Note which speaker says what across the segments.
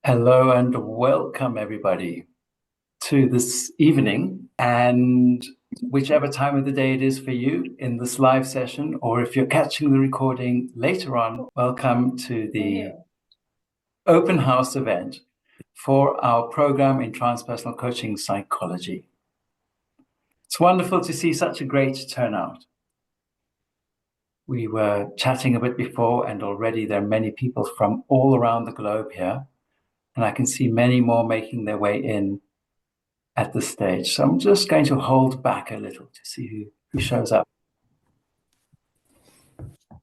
Speaker 1: Hello and welcome everybody to this evening, and whichever time of the day it is for you in this live session, or if you're catching the recording later on, welcome to the open house event for our program in transpersonal coaching psychology. It's wonderful to see such a great turnout. We were chatting a bit before, and already there are many people from all around the globe here, and I can see many more making their way in at this stage. So I'm just going to hold back a little to see who shows up.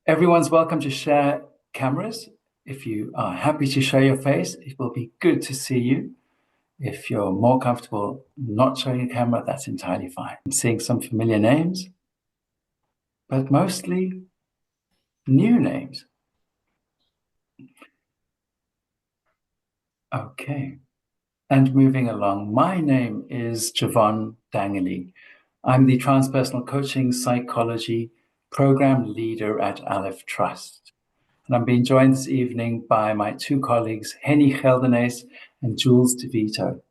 Speaker 1: Everyone's welcome to share cameras. If you are happy to show your face, it will be good to see you. If you're more comfortable not showing a camera, that's entirely fine. I'm seeing some familiar names, but mostly new names. Okay. And moving along, my name is Javon Dangley. I'm the Transpersonal Coaching Psychology Program Leader at Aleph Trust. And I'm being joined this evening by my two colleagues, Henny Geldenes and Jules DeVito.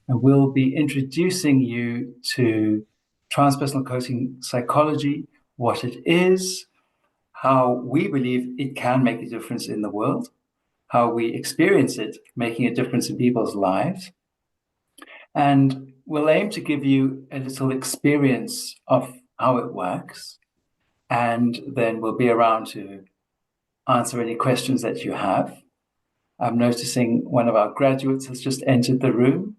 Speaker 1: And we'll be introducing you to transpersonal coaching psychology, what it is, how we believe it can make a difference in the world, how we experience it making a difference in people's lives. And we'll aim to give you a little experience of how it works. And then we'll be around to answer any questions that you have. I'm noticing one of our graduates has just entered the room,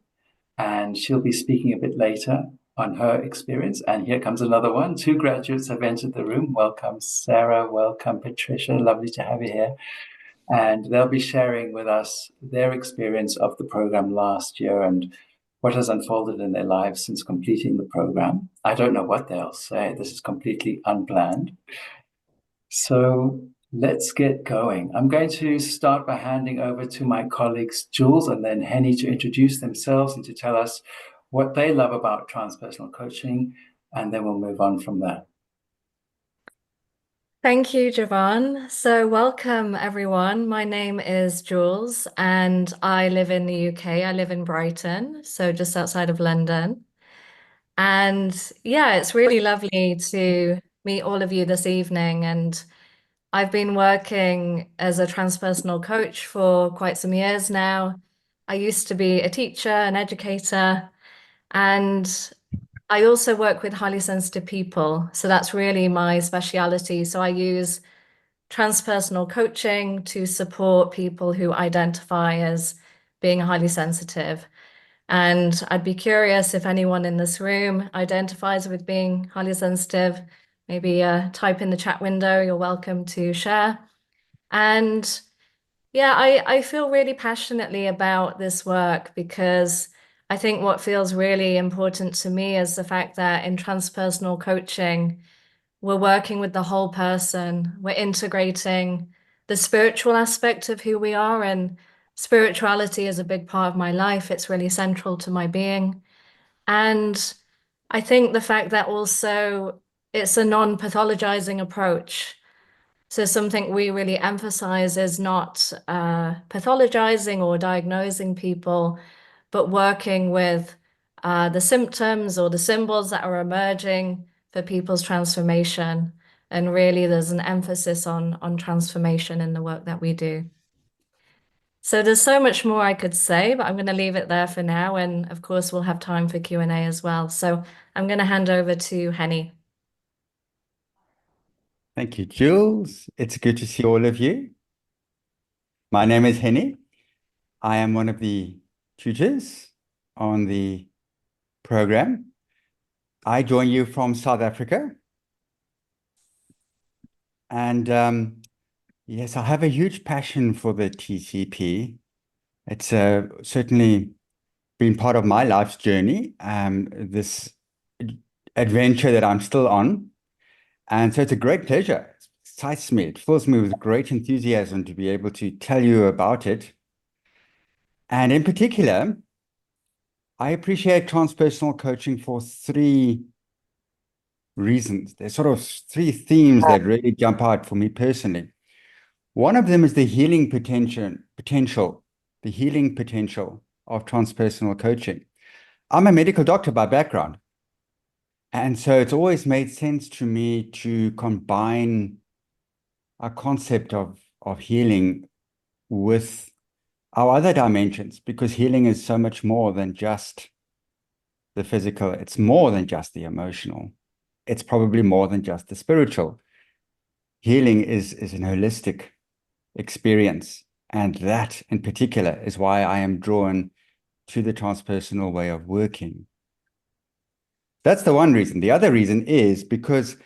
Speaker 1: and she'll be speaking a bit later on her experience. And here comes another one. Two graduates have entered the room. Welcome, Sarah. Welcome, Patricia. Lovely to have you here. And they'll be sharing with us their experience of the program last year and what has unfolded in their lives since completing the program. I don't know what they'll say. This is completely unplanned. So let's get going. I'm going to start by handing over to my colleagues, Jules and then Henny, to introduce themselves and to tell us what they love about transpersonal coaching, and then we'll move on from there.
Speaker 2: Thank you, Javon. So welcome, everyone. My name is Jules, and I live in the UK. I live in Brighton, so just outside of London. And yeah, it's really lovely to meet all of you this evening. And I've been working as a transpersonal coach for quite some years now. I used to be a teacher, an educator, and I also work with highly sensitive people. So that's really my speciality. So I use transpersonal coaching to support people who identify as being highly sensitive. And I'd be curious if anyone in this room identifies with being highly sensitive. Maybe type in the chat window, you're welcome to share. And yeah, I feel really passionately about this work because I think what feels really important to me is the fact that in transpersonal coaching, we're working with the whole person. We're integrating the spiritual aspect of who we are, and spirituality is a big part of my life. It's really central to my being. And I think the fact that also it's a non-pathologizing approach. So something we really emphasize is not pathologizing or diagnosing people, but working with the symptoms or the symbols that are emerging for people's transformation. And really, there's an emphasis on transformation in the work that we do. So there's so much more I could say, but I'm going to leave it there for now. And of course, we'll have time for Q&A as well. So I'm going to hand over to Henny.
Speaker 3: Thank you, Jules. It's good to see all of you. My name is Henny. I am one of the tutors on the program. I join you from South Africa. And yes, I have a huge passion for the TCP. It's certainly been part of my life's journey, this adventure that I'm still on. And so it's a great pleasure. It excites me. It fills me with great enthusiasm to be able to tell you about it. And in particular, I appreciate transpersonal coaching for three reasons. There's sort of three themes that really jump out for me personally. One of them is the healing potential the healing potential of transpersonal coaching. I'm a medical doctor by background, and so it's always made sense to me to combine a concept of healing with our other dimensions, because healing is so much more than just the physical. It's more than just the emotional. It's probably more than just the spiritual. Healing is an holistic experience. And that in particular is why I am drawn to the transpersonal way of working. That's the one reason. The other reason is because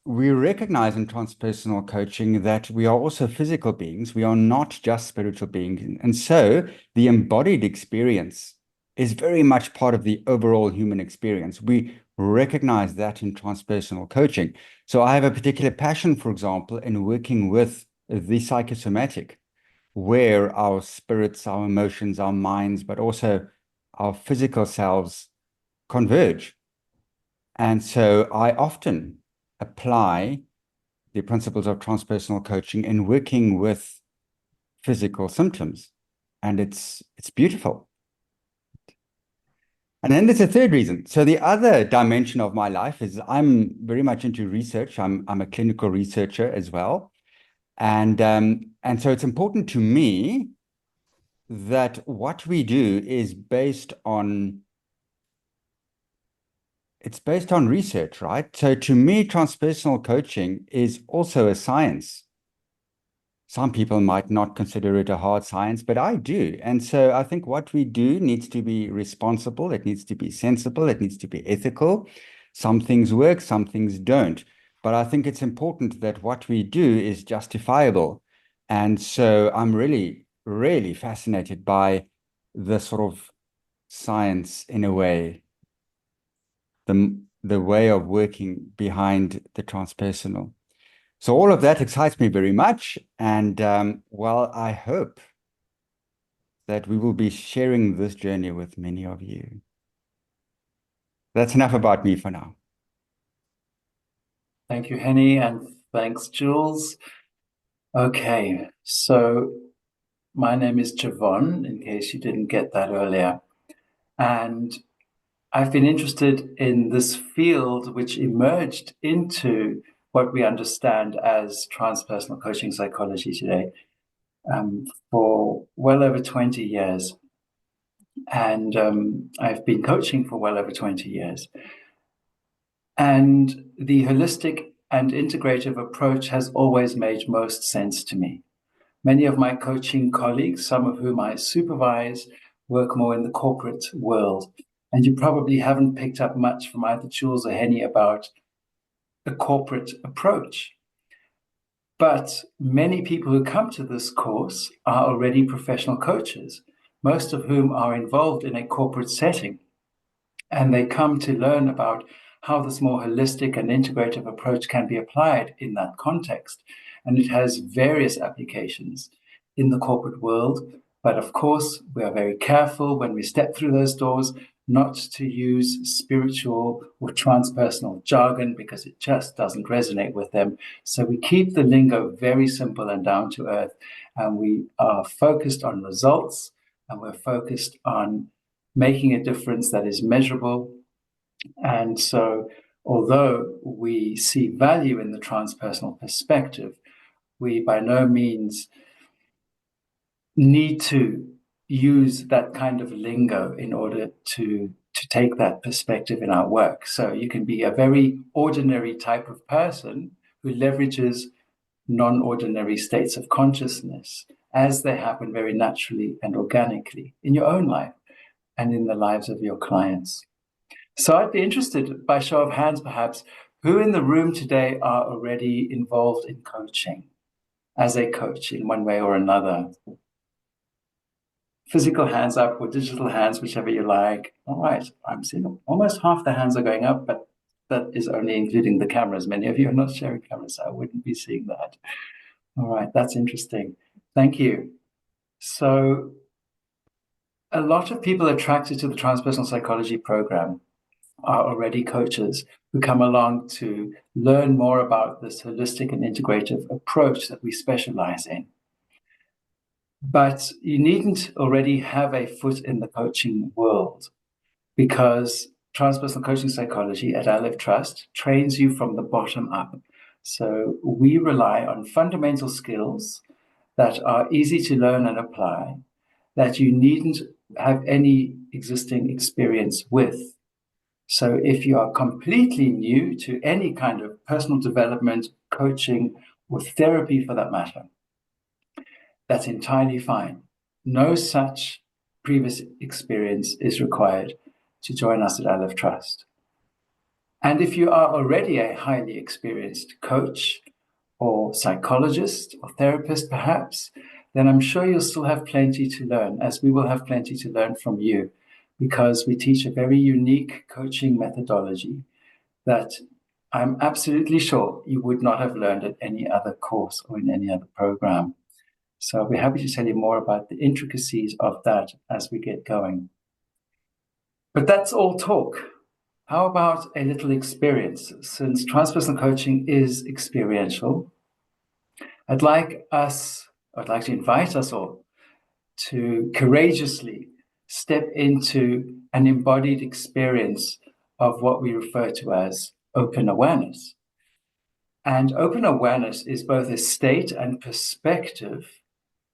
Speaker 3: we recognize in transpersonal coaching that we are also physical beings. We are not just spiritual beings. And so the embodied experience is very much part of the overall human experience. We recognize that in transpersonal coaching. So I have a particular passion, for example, in working with the psychosomatic, where our spirits, our emotions, our minds, but also our physical selves converge. And so I often apply the principles of transpersonal coaching in working with physical symptoms. And it's beautiful. And then there's a third reason. So the other dimension of my life is I'm very much into research. I'm a clinical researcher as well. And so it's important to me that what we do is based on research, right? So to me, transpersonal coaching is also a science. Some people might not consider it a hard science, but I do. And so I think what we do needs to be responsible. It needs to be sensible. It needs to be ethical. Some things work, some things don't. But I think it's important that what we do is justifiable. And so I'm really, really fascinated by the sort of science in a way, the way of working behind the transpersonal. So all of that excites me very much. And well, I hope that we will be sharing this journey with many of you. That's enough about me for now.
Speaker 1: Thank you, Henny, and thanks, Jules. Okay, so my name is Javon, in case you didn't get that earlier. And I've been interested in this field, which emerged into what we understand as transpersonal coaching psychology today, for well over 20 years. And I've been coaching for well over 20 years. And the holistic and integrative approach has always made most sense to me. Many of my coaching colleagues, some of whom I supervise, work more in the corporate world. And you probably haven't picked up much from either Jules or Henny about a corporate approach. But many people who come to this course are already professional coaches, most of whom are involved in a corporate setting. And they come to learn about how this more holistic and integrative approach can be applied in that context. And it has various applications in the corporate world. But of course, we are very careful when we step through those doors not to use spiritual or transpersonal jargon because it just doesn't resonate with them. So we keep the lingo very simple and down to earth. And we are focused on results, and we're focused on making a difference that is measurable. And so, although we see value in the transpersonal perspective, we by no means need to use that kind of lingo in order to take that perspective in our work. So you can be a very ordinary type of person who leverages non-ordinary states of consciousness as they happen very naturally and organically in your own life and in the lives of your clients. So I'd be interested, by show of hands perhaps, who in the room today are already involved in coaching, as a coach in one way or another? Physical hands up or digital hands, whichever you like. All right, I'm seeing almost half the hands are going up, but that is only including the cameras. Many of you are not sharing cameras, so I wouldn't be seeing that. All right, that's interesting. Thank you. So a lot of people attracted to the transpersonal psychology program are already coaches who come along to learn more about this holistic and integrative approach that we specialize in. But you needn't already have a foot in the coaching world, because transpersonal coaching psychology at Aleph Trust trains you from the bottom up. So we rely on fundamental skills that are easy to learn and apply, that you needn't have any existing experience with. So if you are completely new to any kind of personal development, coaching, or therapy for that matter, that's entirely fine. No such previous experience is required to join us at Aleph Trust. And if you are already a highly experienced coach or psychologist or therapist, perhaps, then I'm sure you'll still have plenty to learn, as we will have plenty to learn from you, because we teach a very unique coaching methodology that I'm absolutely sure you would not have learned at any other course or in any other program. So I'll be happy to tell you more about the intricacies of that as we get going. But that's all talk. How about a little experience? Since transpersonal coaching is experiential, I'd like to invite us all to courageously step into an embodied experience of what we refer to as open awareness. And open awareness is both a state and perspective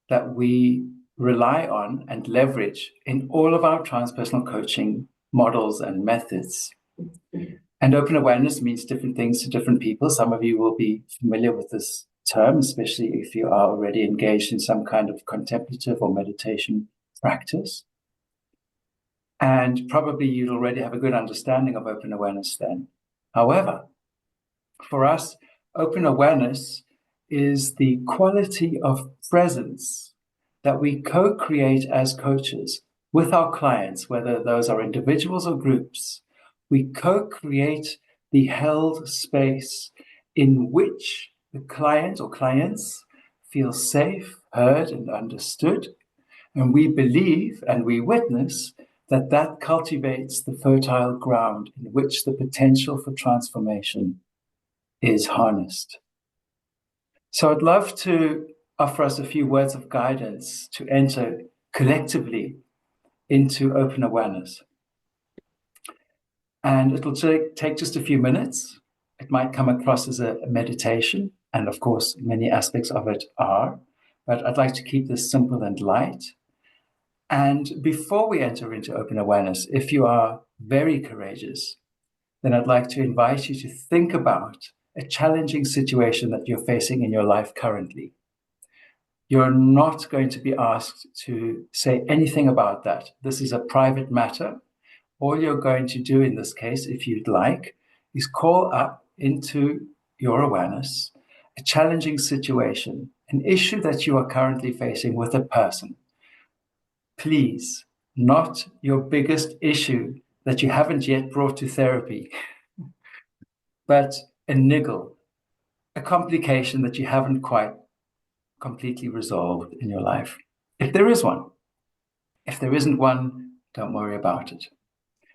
Speaker 1: that we rely on and leverage in all of our transpersonal coaching models and methods. And open awareness means different things to different people. Some of you will be familiar with this term, especially if you are already engaged in some kind of contemplative or meditation practice. And probably you'd already have a good understanding of open awareness then. However, for us, open awareness is the quality of presence that we co-create as coaches with our clients, whether those are individuals or groups. We co-create the held space in which the client or clients feel safe, heard, and understood. And we believe and we witness that that cultivates the fertile ground in which the potential for transformation is harnessed. So I'd love to offer us a few words of guidance to enter collectively into open awareness. And it'll take just a few minutes. It might come across as a meditation, and of course, many aspects of it are, but I'd like to keep this simple and light. And before we enter into open awareness, if you are very courageous, then I'd like to invite you to think about a challenging situation that you're facing in your life currently. You're not going to be asked to say anything about that. This is a private matter. All you're going to do in this case, if you'd like, is call up into your awareness a challenging situation, an issue that you are currently facing with a person. Please, not your biggest issue that you haven't yet brought to therapy, but a niggle, a complication that you haven't quite completely resolved in your life. If there is one. If there isn't one, don't worry about it.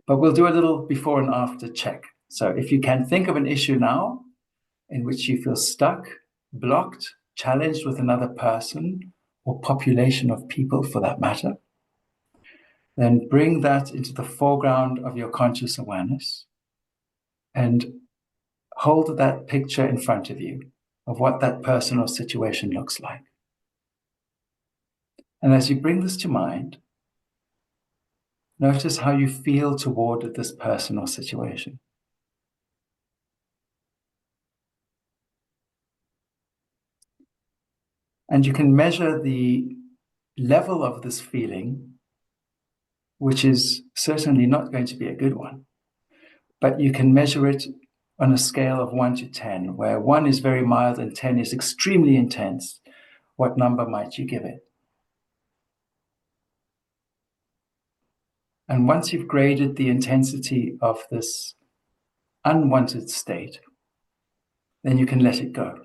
Speaker 1: But we'll do a little before and after check. So if you can think of an issue now in which you feel stuck, blocked, challenged with another person or population of people for that matter, then bring that into the foreground of your conscious awareness and hold that picture in front of you of what that person or situation looks like. And as you bring this to mind, notice how you feel toward this person or situation. And you can measure the level of this feeling, which is certainly not going to be a good one, but you can measure it on a scale of 1 to 10, where 1 is very mild and 10 is extremely intense. What number might you give it? And once you've graded the intensity of this unwanted state, then you can let it go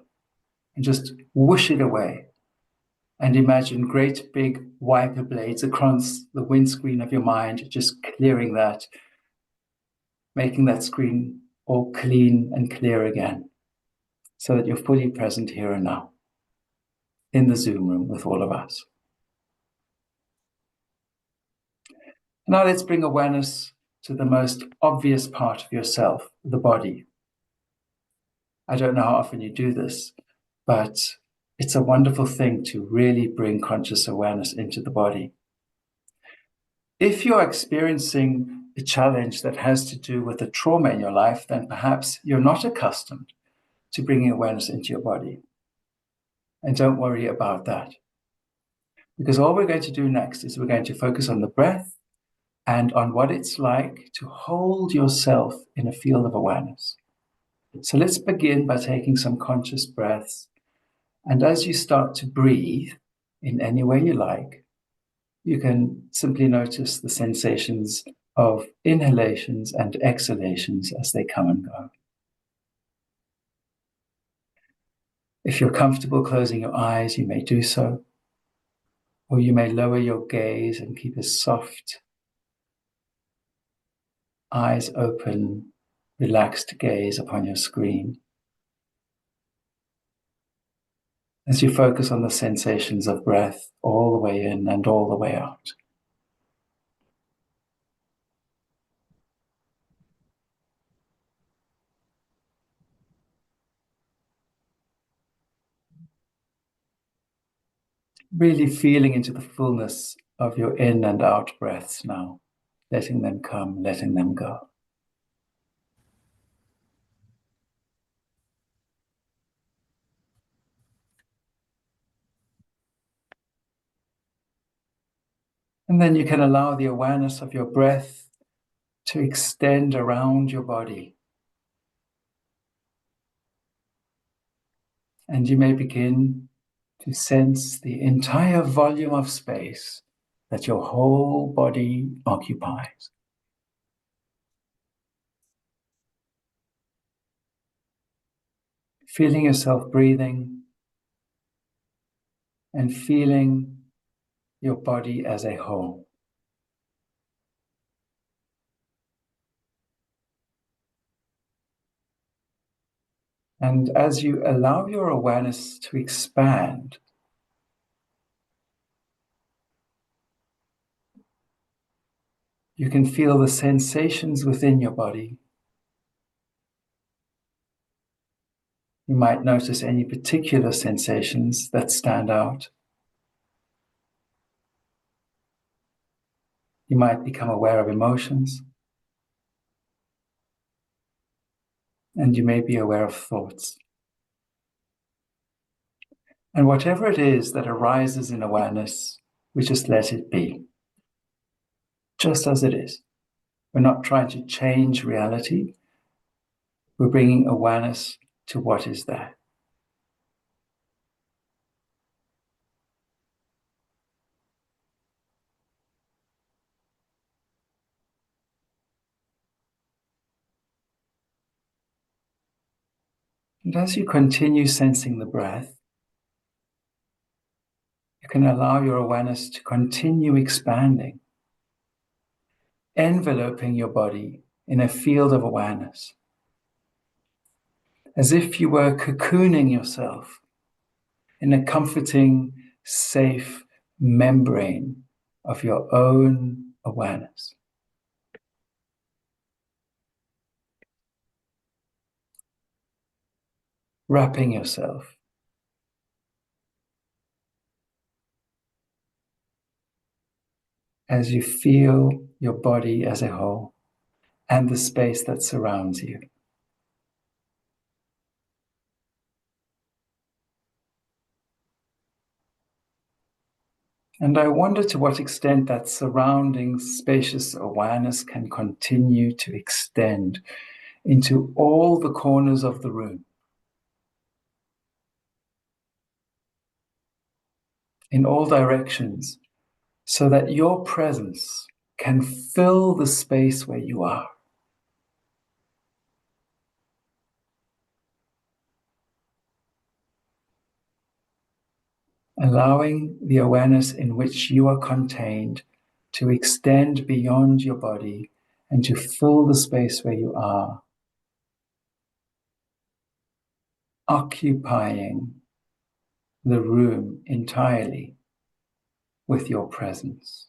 Speaker 1: and just whoosh it away. And imagine great big wiper blades across the windscreen of your mind, just clearing that, making that screen all clean and clear again, so that you're fully present here and now in the Zoom room with all of us. Now let's bring awareness to the most obvious part of yourself, the body. I don't know how often you do this, but it's a wonderful thing to really bring conscious awareness into the body. If you're experiencing a challenge that has to do with a trauma in your life, then perhaps you're not accustomed to bringing awareness into your body. And don't worry about that. Because all we're going to do next is we're going to focus on the breath and on what it's like to hold yourself in a field of awareness. So let's begin by taking some conscious breaths. And as you start to breathe in any way you like, you can simply notice the sensations of inhalations and exhalations as they come and go. If you're comfortable closing your eyes, you may do so, or you may lower your gaze and keep a soft, eyes open, relaxed gaze upon your screen as you focus on the sensations of breath all the way in and all the way out. Really feeling into the fullness of your in and out breaths now, letting them come, letting them go. And then you can allow the awareness of your breath to extend around your body. And you may begin to sense the entire volume of space that your whole body occupies. Feeling yourself breathing and feeling your body as a whole. And as you allow your awareness to expand, you can feel the sensations within your body. You might notice any particular sensations that stand out. You might become aware of emotions. And you may be aware of thoughts. And whatever it is that arises in awareness, we just let it be, just as it is. We're not trying to change reality. We're bringing awareness to what is there. And as you continue sensing the breath, you can allow your awareness to continue expanding, enveloping your body in a field of awareness, as if you were cocooning yourself in a comforting, safe membrane of your own awareness. Wrapping yourself as you feel your body as a whole and the space that surrounds you. And I wonder to what extent that surrounding spacious awareness can continue to extend into all the corners of the room, in all directions, so that your presence can fill the space where you are. Allowing the awareness in which you are contained to extend beyond your body and to fill the space where you are, occupying the room entirely with your presence.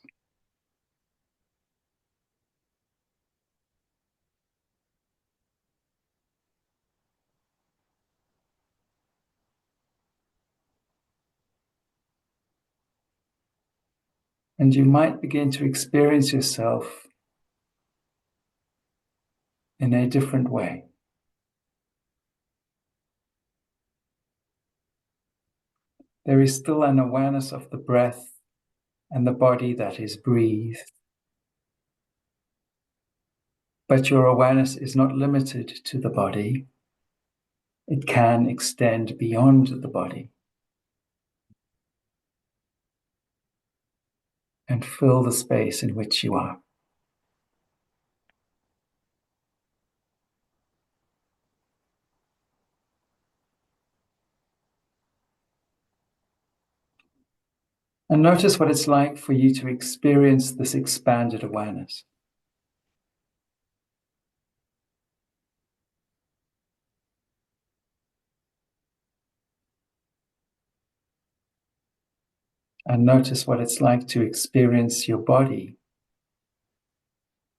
Speaker 1: And you might begin to experience yourself in a different way. There is still an awareness of the breath and the body that is breathed. But your awareness is not limited to the body. It can extend beyond the body and fill the space in which you are. And notice what it's like for you to experience this expanded awareness. And notice what it's like to experience your body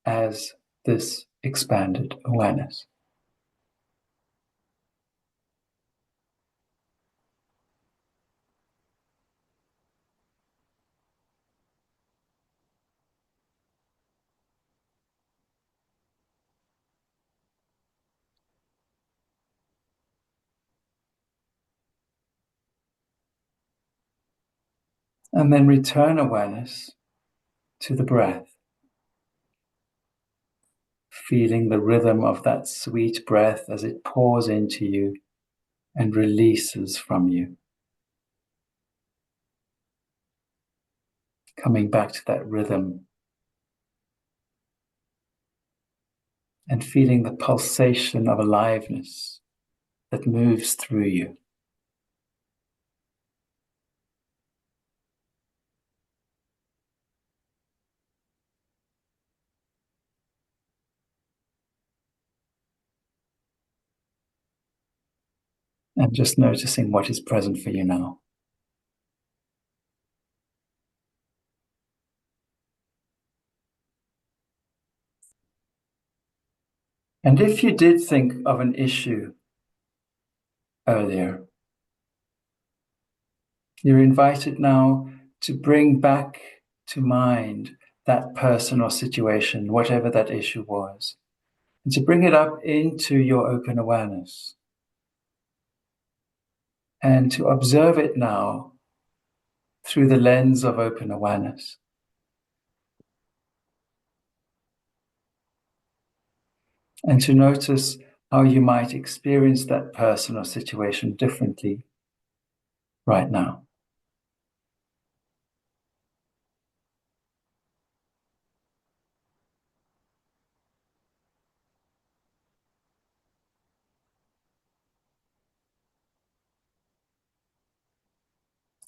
Speaker 1: as this expanded awareness. And then return awareness to the breath, feeling the rhythm of that sweet breath as it pours into you and releases from you. Coming back to that rhythm and feeling the pulsation of aliveness that moves through you. And just noticing what is present for you now. And if you did think of an issue earlier, you're invited now to bring back to mind that person or situation, whatever that issue was, and to bring it up into your open awareness. And to observe it now through the lens of open awareness. And to notice how you might experience that person or situation differently right now.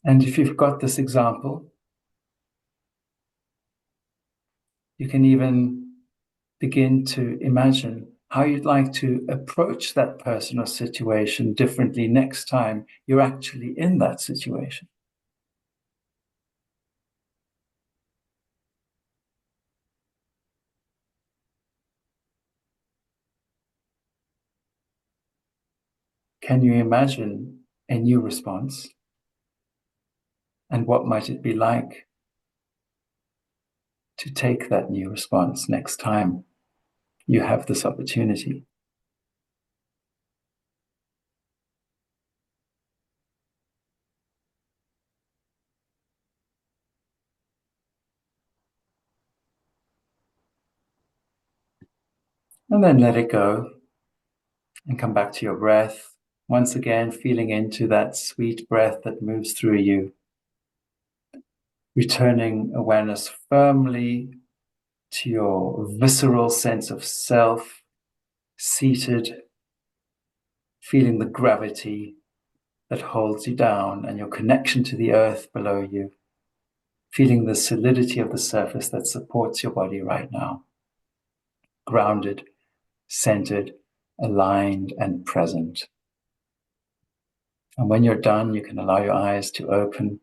Speaker 1: And if you've got this example, you can even begin to imagine how you'd like to approach that person or situation differently next time you're actually in that situation. Can you imagine a new response? And what might it be like to take that new response next time you have this opportunity? And then let it go and come back to your breath. Once again, feeling into that sweet breath that moves through you. Returning awareness firmly to your visceral sense of self, seated, feeling the gravity that holds you down and your connection to the earth below you, feeling the solidity of the surface that supports your body right now, grounded, centered, aligned, and present. And when you're done, you can allow your eyes to open.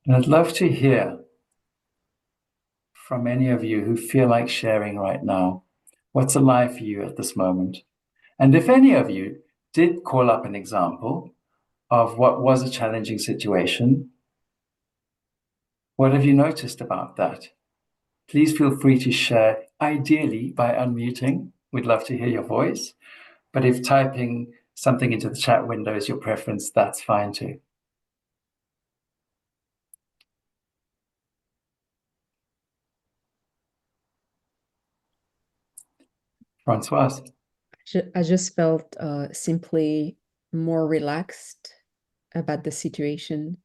Speaker 1: And I'd love to hear from any of you who feel like sharing right now what's alive for you at this moment. And if any of you did call up an example of what was a challenging situation, What have you noticed about that? Please feel free to share, ideally by unmuting. We'd love to hear your voice. But if typing something into the chat window is your preference, that's fine too. Francoise.
Speaker 4: I just felt simply more relaxed about the situation,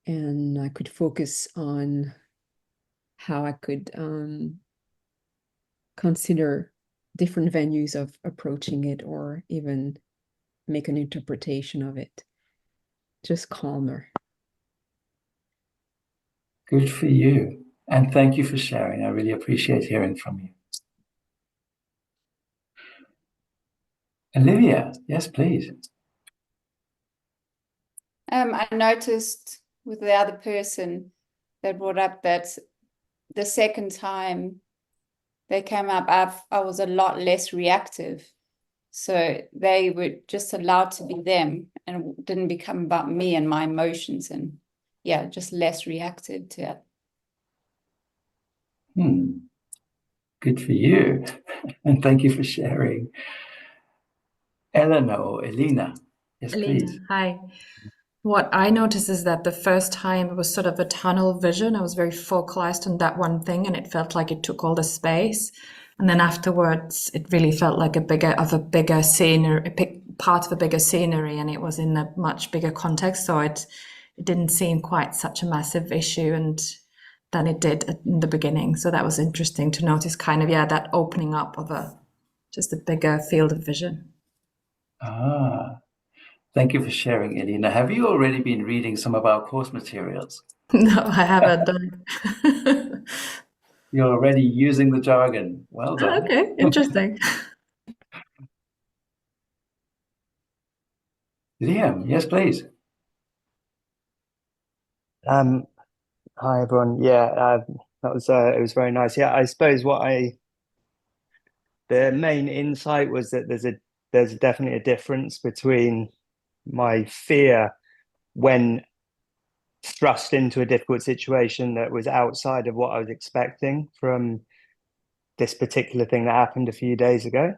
Speaker 4: and I could focus on how I could consider different venues of approaching it, or even make an interpretation of it. Just calmer.
Speaker 1: Good for you. And thank you for sharing. I really appreciate hearing from you. Olivia, yes, please.
Speaker 5: I noticed with the other person that brought up that the second time they came up, I was a lot less reactive. So they were just allowed to be them and didn't become about me and my emotions, and yeah, just less reactive to it.
Speaker 1: Good for you. And thank you for sharing. Eleanor, Elena, yes, please.
Speaker 6: Hi. What I noticed is that the first time it was sort of a tunnel vision. I was very focalized on that one thing, and it felt like it took all the space. And then afterwards, it really felt like a bigger scenery, part of a bigger scenery, and it was in a much bigger context. So it didn't seem quite such a massive issue, and than it did in the beginning. So that was interesting to notice, kind of, that opening up of just a bigger field of vision.
Speaker 1: Thank you for sharing, Elena. Have you already been reading some of our course materials?
Speaker 6: No, I haven't done.
Speaker 1: You're already using the jargon. Well done.
Speaker 6: Okay, interesting.
Speaker 1: Liam, yes, please.
Speaker 7: Hi everyone. That was it was very nice. I suppose the main insight was that there's definitely a difference between my fear when thrust into a difficult situation that was outside of what I was expecting from this particular thing that happened a few days ago.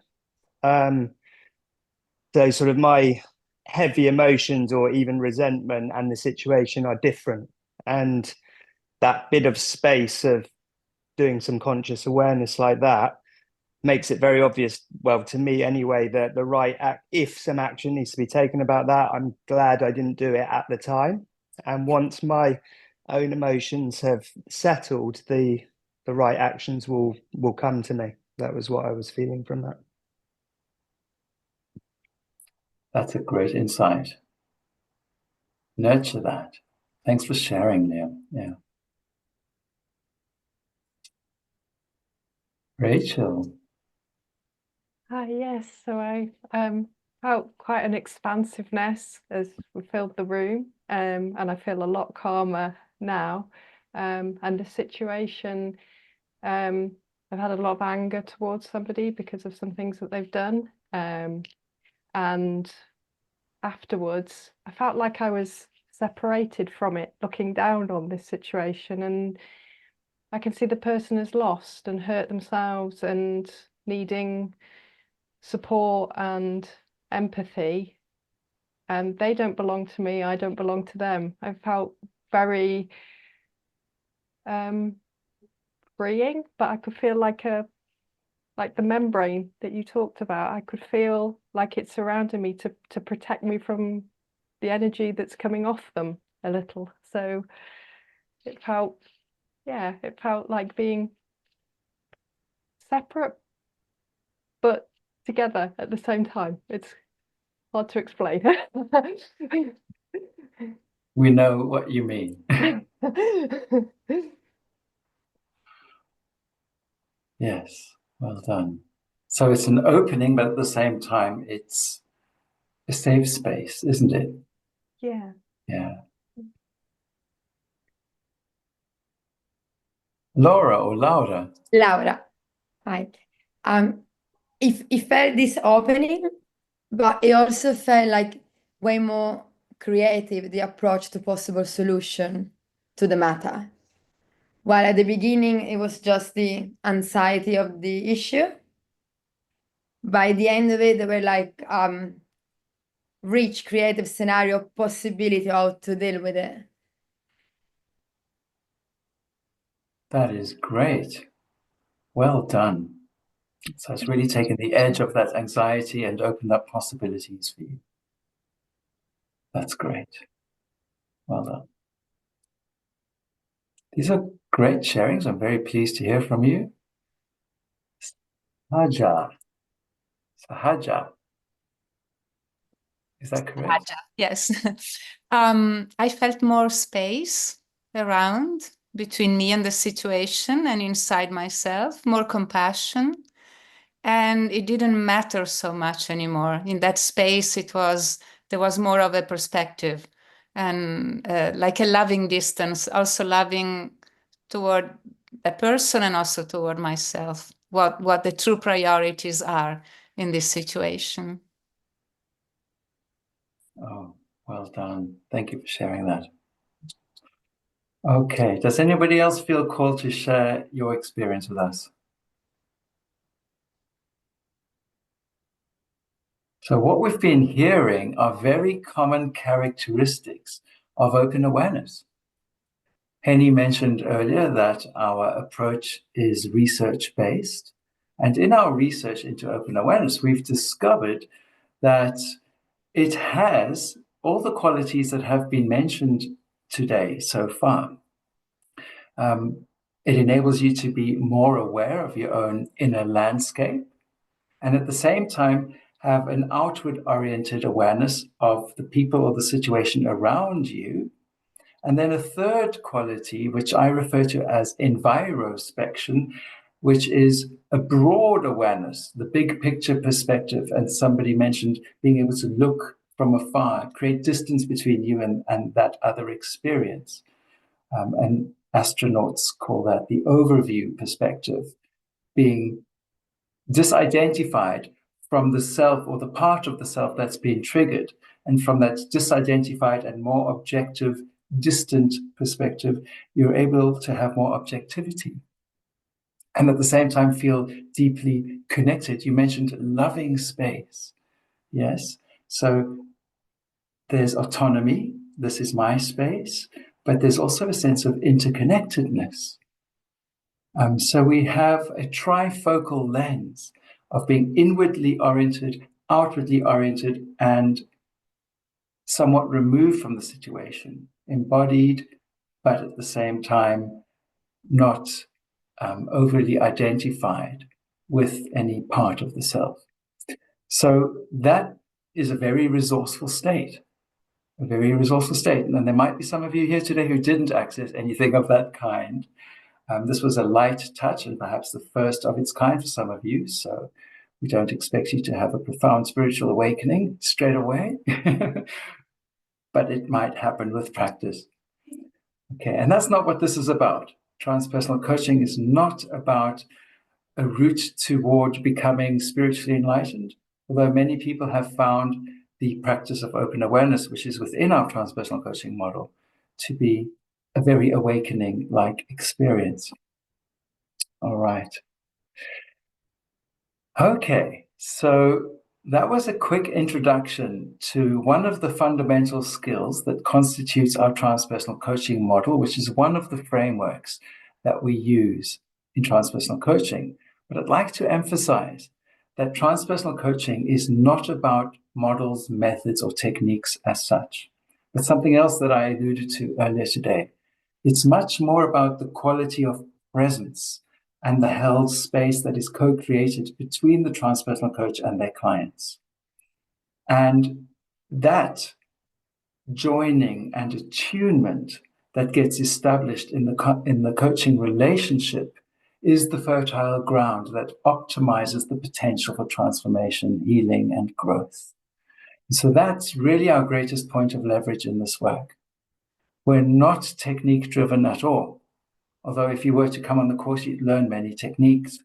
Speaker 7: So sort of my heavy emotions or even resentment and the situation are different. And that bit of space of doing some conscious awareness like that makes it very obvious, well, to me anyway, that the right if some action needs to be taken about that, I'm glad I didn't do it at the time. And once my own emotions have settled, the right actions will come to me. That was what I was feeling from that.
Speaker 1: That's a great insight. Nurture that. Thanks for sharing, Liam. Yeah. Rachel.
Speaker 8: Hi, yes. So I felt quite an expansiveness as we filled the room, and I feel a lot calmer now. And the situation, I've had a lot of anger towards somebody because of some things that they've done. And afterwards, I felt like I was separated from it, looking down on this situation, and I can see the person has lost and hurt themselves and needing support and empathy, and they don't belong to me, I don't belong to them. I felt very freeing, but I could feel like the membrane that you talked about. I could feel like it surrounded me to protect me from the energy that's coming off them a little. So it felt like being separate but together at the same time. It's hard to explain.
Speaker 1: We know what you mean. Yes, well done. So it's an opening, but at the same time, it's a safe space, isn't it?
Speaker 8: Yeah.
Speaker 1: Yeah. Laura or Laura?
Speaker 9: Laura, hi. It felt this opening, but it also felt like way more creative, the approach to possible solution. to the matter. While at the beginning, it was just the anxiety of the issue. By the end of it, they were like rich creative scenario possibility how to deal with it.
Speaker 1: That is great. Well done. So it's really taken the edge of that anxiety and opened up possibilities for you. That's great. Well done. These are great sharings. I'm very pleased to hear from you. Sahaja. Sahaja. Is that correct?
Speaker 10: Yes. I felt more space around between me and the situation and inside myself, more compassion. And it didn't matter so much anymore. In that space, there was more of a perspective and like a loving distance, also loving toward a person and also toward myself, what the true priorities are in this situation.
Speaker 1: Oh, well done. Thank you for sharing that. Okay, does anybody else feel called to share your experience with us? So what we've been hearing are very common characteristics of open awareness. Henny mentioned earlier that our approach is research-based. And in our research into open awareness, we've discovered that it has all the qualities that have been mentioned today so far. It enables you to be more aware of your own inner landscape, and at the same time, have an outward-oriented awareness of the people or the situation around you. And then a third quality, which I refer to as envirospection, which is a broad awareness, the big picture perspective. And somebody mentioned being able to look from afar, create distance between you and that other experience. And astronauts call that the overview perspective, being disidentified from the self or the part of the self that's been triggered. And from that disidentified and more objective, distant perspective, you're able to have more objectivity. And at the same time, feel deeply connected. You mentioned loving space. Yes. So there's autonomy. This is my space. But there's also a sense of interconnectedness. So we have a trifocal lens of being inwardly oriented, outwardly oriented, and somewhat removed from the situation, embodied, but at the same time not overly identified with any part of the self. So that is a very resourceful state, a very resourceful state. And there might be some of you here today who didn't access anything of that kind. This was a light touch and perhaps the first of its kind for some of you. So we don't expect you to have a profound spiritual awakening straight away, but it might happen with practice. Okay, and that's not what this is about. Transpersonal coaching is not about a route toward becoming spiritually enlightened, although many people have found the practice of open awareness, which is within our transpersonal coaching model, to be a very awakening-like experience. All right. Okay, so that was a quick introduction to one of the fundamental skills that constitutes our transpersonal coaching model, which is one of the frameworks that we use in transpersonal coaching. But I'd like to emphasize that transpersonal coaching is not about models, methods, or techniques as such, but something else that I alluded to earlier today. It's much more about the quality of presence and the held space that is co-created between the transpersonal coach and their clients. And that joining and attunement that gets established in the coaching relationship is the fertile ground that optimizes the potential for transformation, healing, and growth. So that's really our greatest point of leverage in this work. We're not technique-driven at all. Although if you were to come on the course, you'd learn many techniques,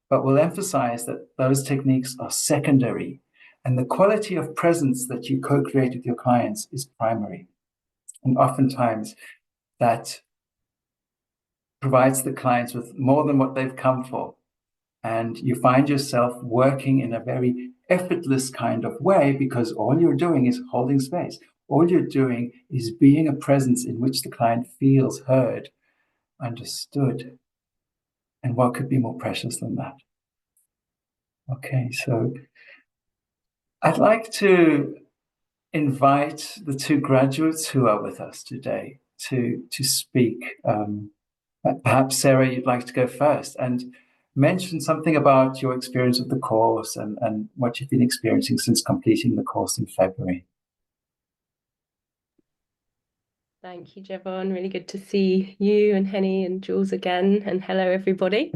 Speaker 1: but we'll emphasize that those techniques are secondary and the quality of presence that you co-create with your clients is primary. And oftentimes that provides the clients with more than what they've come for. And you find yourself working in a very effortless kind of way because all you're doing is holding space. All you're doing is being a presence in which the client feels heard, understood. And what could be more precious than that? Okay, so I'd like to invite the two graduates who are with us today to speak. Perhaps, Sarah, you'd like to go first and mention something about your experience of the course and what you've been experiencing since completing the course in February.
Speaker 11: Thank you, Javon. Really good to see you and Henny and Jules again. And hello, everybody.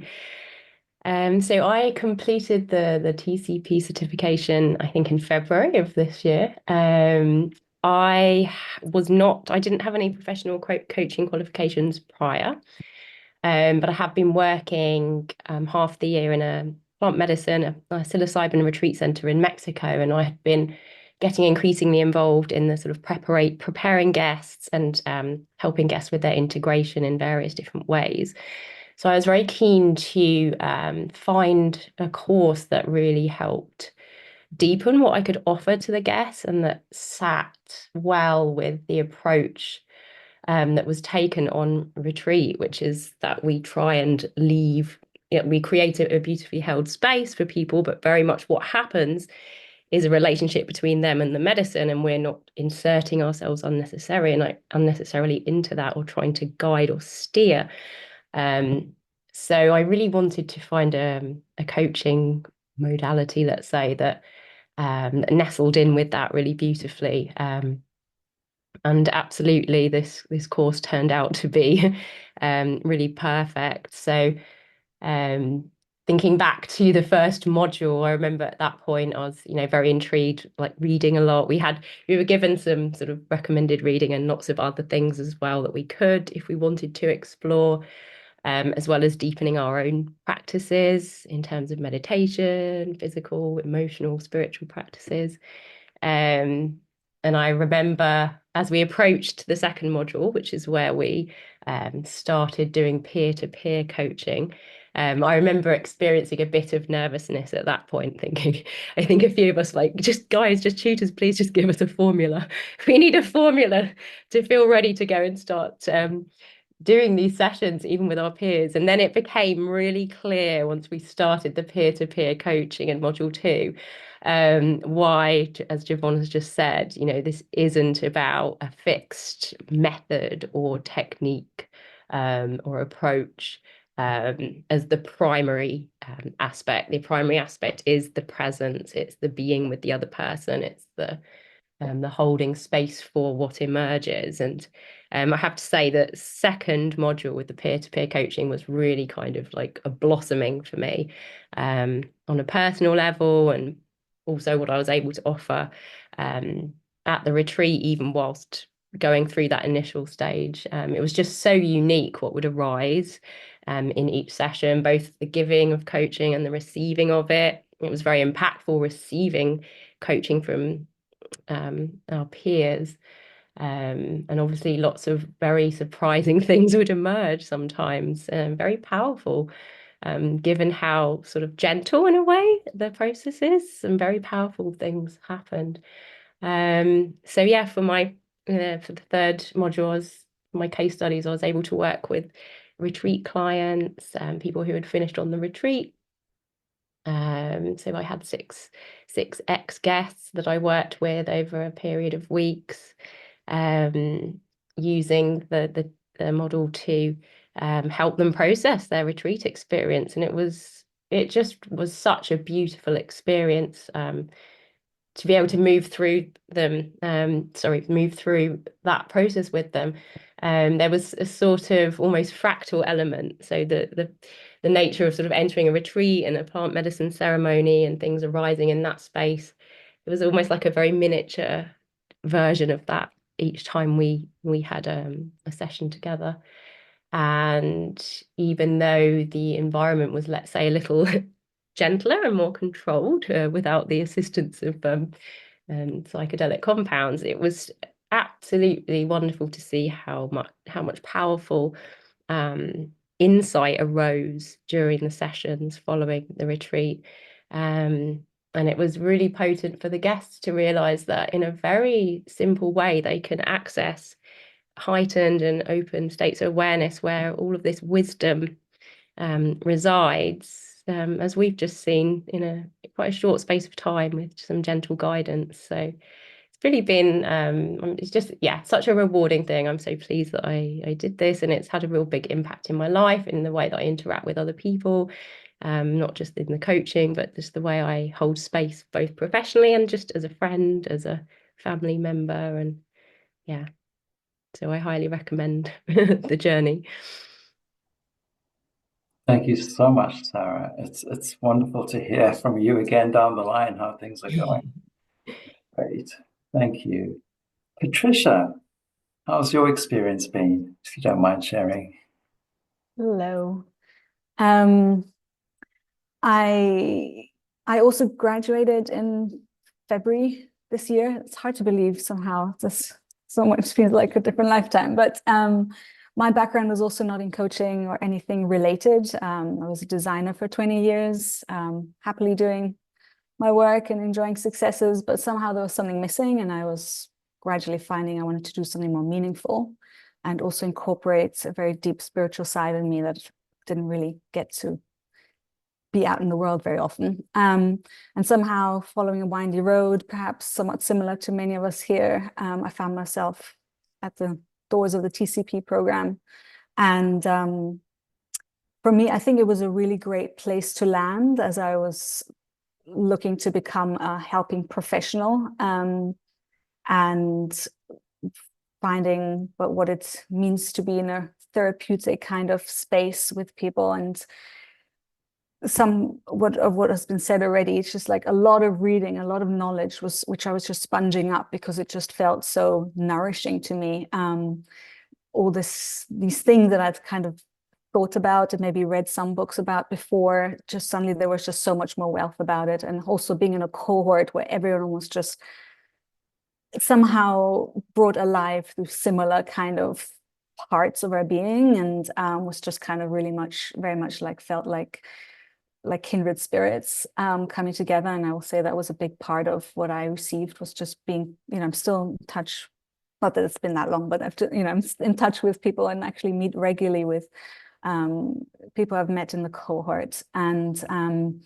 Speaker 11: So I completed the TCP certification, I think, in February of this year. I didn't have any professional coaching qualifications prior, but I have been working half the year in a plant medicine, a psilocybin retreat center in Mexico, and I had been getting increasingly involved in the sort of preparing guests and helping guests with their integration in various different ways. So I was very keen to find a course that really helped deepen what I could offer to the guests and that sat well with the approach that was taken on retreat, which is that we try and we create a beautifully held space for people, but very much what happens is a relationship between them and the medicine, and we're not inserting ourselves unnecessarily into that or trying to guide or steer. So I really wanted to find a coaching modality, let's say, that nestled in with that really beautifully. And absolutely, this course turned out to be really perfect. So thinking back to the first module, I remember at that point I was, very intrigued, like reading a lot. We were given some sort of recommended reading and lots of other things as well that we could, if we wanted to explore, as well as deepening our own practices in terms of meditation, physical, emotional, spiritual practices. And I remember as we approached the second module, which is where we started doing peer-to-peer coaching, I remember experiencing a bit of nervousness at that point, thinking, I think a few of us like, just tutors, please just give us a formula. We need a formula to feel ready to go and start doing these sessions, even with our peers. And then it became really clear once we started the peer-to-peer coaching in module 2, why, as Javon has just said, this isn't about a fixed method or technique or approach as the primary aspect. The primary aspect is the presence, it's the being with the other person, it's the holding space for what emerges. And I have to say that second module with the peer-to-peer coaching was really kind of like a blossoming for me on a personal level, and also what I was able to offer at the retreat, even whilst going through that initial stage. It was just so unique what would arise in each session, both the giving of coaching and the receiving of it. It was very impactful receiving coaching from our peers. And obviously lots of very surprising things would emerge sometimes, very powerful, given how sort of gentle in a way the process is. Some very powerful things happened. So yeah, for the third module, my case studies, I was able to work with retreat clients and people who had finished on the retreat. So I had six ex-guests that I worked with over a period of weeks, using the model to help them process their retreat experience. And it just was such a beautiful experience to be able to move through that process with them. There was a sort of almost fractal element. So the nature of sort of entering a retreat and a plant medicine ceremony and things arising in that space, it was almost like a very miniature version of that each time we had a session together. And even though the environment was, let's say, a little gentler and more controlled without the assistance of psychedelic compounds, it was absolutely wonderful to see how much powerful insight arose during the sessions following the retreat. And it was really potent for the guests to realize that in a very simple way, they can access heightened and open states of awareness where all of this wisdom resides, as we've just seen in quite a short space of time with some gentle guidance. So it's really been, it's just, yeah, such a rewarding thing. I'm so pleased that I did this, and it's had a real big impact in my life, in the way that I interact with other people. Not just in the coaching, but just the way I hold space, both professionally and just as a friend, as a family member. And yeah, so I highly recommend the journey.
Speaker 1: Thank you so much, Sarah. It's wonderful to hear from you again down the line how things are going. Great. Thank you. Patricia, how's your experience been, if you don't mind sharing?
Speaker 12: Hello. I also graduated in February this year. It's hard to believe somehow. This so much feels like a different lifetime. But my background was also not in coaching or anything related. I was a designer for 20 years, happily doing my work and enjoying successes, but somehow there was something missing, and I was gradually finding I wanted to do something more meaningful and also incorporate a very deep spiritual side in me that didn't really get to be out in the world very often. And somehow, following a windy road, perhaps somewhat similar to many of us here, I found myself at the doors of the TCP program. And for me, I think it was a really great place to land as I was looking to become a helping professional, and finding what it means to be in a therapeutic kind of space with people. And what has been said already, it's just like a lot of reading, a lot of knowledge which I was just sponging up because it just felt so nourishing to me. All these things that I've kind of thought about and maybe read some books about before, just suddenly there was just so much more wealth about it. And also being in a cohort where everyone was just somehow brought alive through similar kind of parts of our being, and was just kind of very much like felt like kindred spirits coming together. And I will say that was a big part of what I received, was just being, I'm still in touch, not that it's been that long, but I'm in touch with people and actually meet regularly with people I've met in the cohort. And then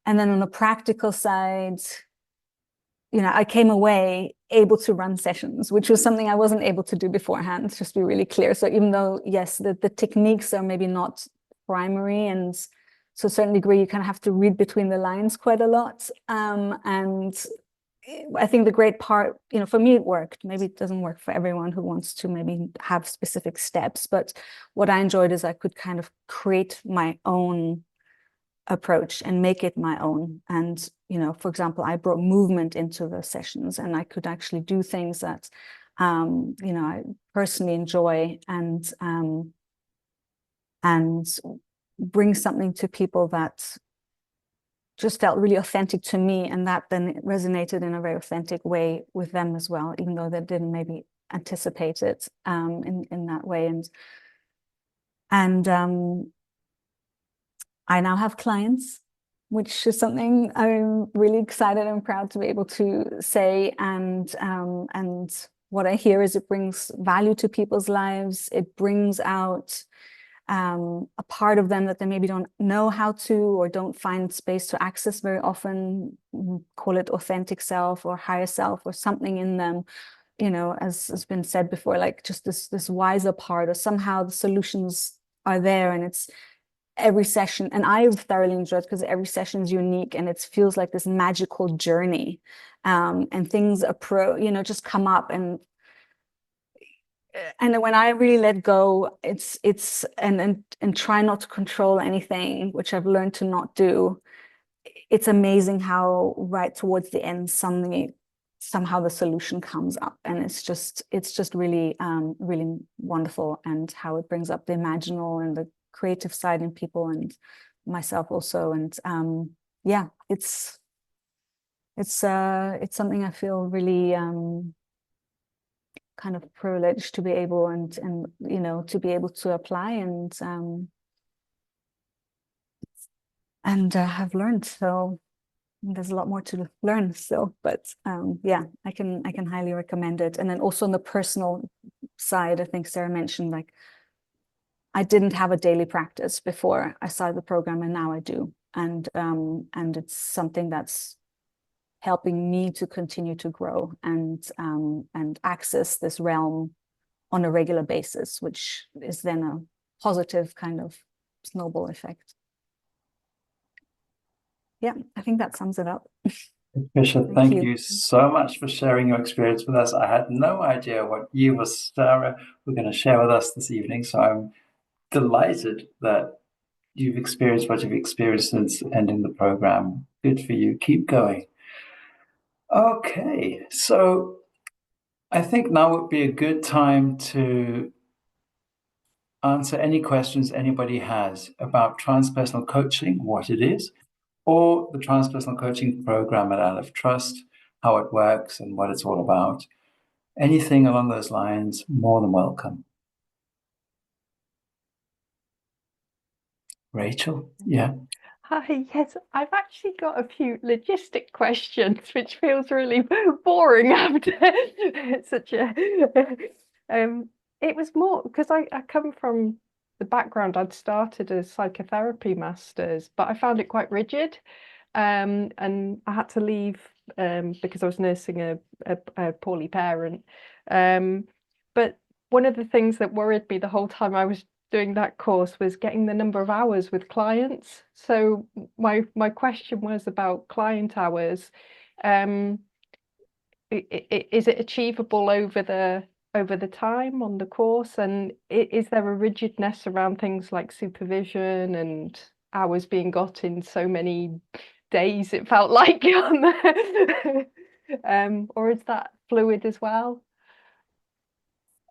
Speaker 12: on the practical side, I came away able to run sessions, which was something I wasn't able to do beforehand, just to be really clear. So even though, yes, the techniques are maybe not primary, and to a certain degree, you kind of have to read between the lines quite a lot. And I think the great part, for me, it worked. Maybe it doesn't work for everyone who wants to maybe have specific steps. But what I enjoyed is I could kind of create my own approach and make it my own. And, for example, I brought movement into the sessions, and I could actually do things that, I personally enjoy, and bring something to people that just felt really authentic to me, and that then resonated in a very authentic way with them as well, even though they didn't maybe anticipate it in that way. And I now have clients, which is something I'm really excited and proud to be able to say. And what I hear is it brings value to people's lives. It brings out a part of them that they maybe don't know how to, or don't find space to access very often. Call it authentic self or higher self, or something in them, as has been said before, like just this wiser part, or somehow the solutions are there. And it's every session, and I've thoroughly enjoyed, because every session is unique, and it feels like this magical journey, and things just come up. And when I really let go, and try not to control anything, which I've learned to not do, it's amazing how right towards the end, somehow the solution comes up, and it's just really, really wonderful, and how it brings up the imaginal and the creative side in people, and myself also. And yeah, it's something I feel really kind of privileged to be able, and to be able to apply. And have learned. So there's a lot more to learn still, but yeah, I can highly recommend it. And then also on the personal side, I think Sarah mentioned, like, I didn't have a daily practice before I started the program, and now I do. And it's something that's helping me to continue to grow and access this realm on a regular basis, which is then a positive kind of snowball effect. Yeah, I think that sums it up.
Speaker 1: Patricia, thank you so much for sharing your experience with us. I had no idea what you or Sarah were going to share with us this evening, so I'm delighted that you've experienced what you've experienced since ending the program. Good for you. Keep going. Okay, so I think now would be a good time to answer any questions anybody has about transpersonal coaching, what it is, or the transpersonal coaching program at Aleph Trust, how it works and what it's all about. Anything along those lines, more than welcome. Rachel, yeah.
Speaker 8: Hi, yes, I've actually got a few logistic questions, which feels really boring after such a. It was more because I come from the background. I'd started as psychotherapy masters, but I found it quite rigid, and I had to leave because I was nursing a poorly parent. But one of the things that worried me the whole time I was doing that course was getting the number of hours with clients. So my question was about client hours. Is it achievable over the time on the course, and is there a rigidness around things like supervision and hours being got in so many days, it felt like on the or is that fluid as well?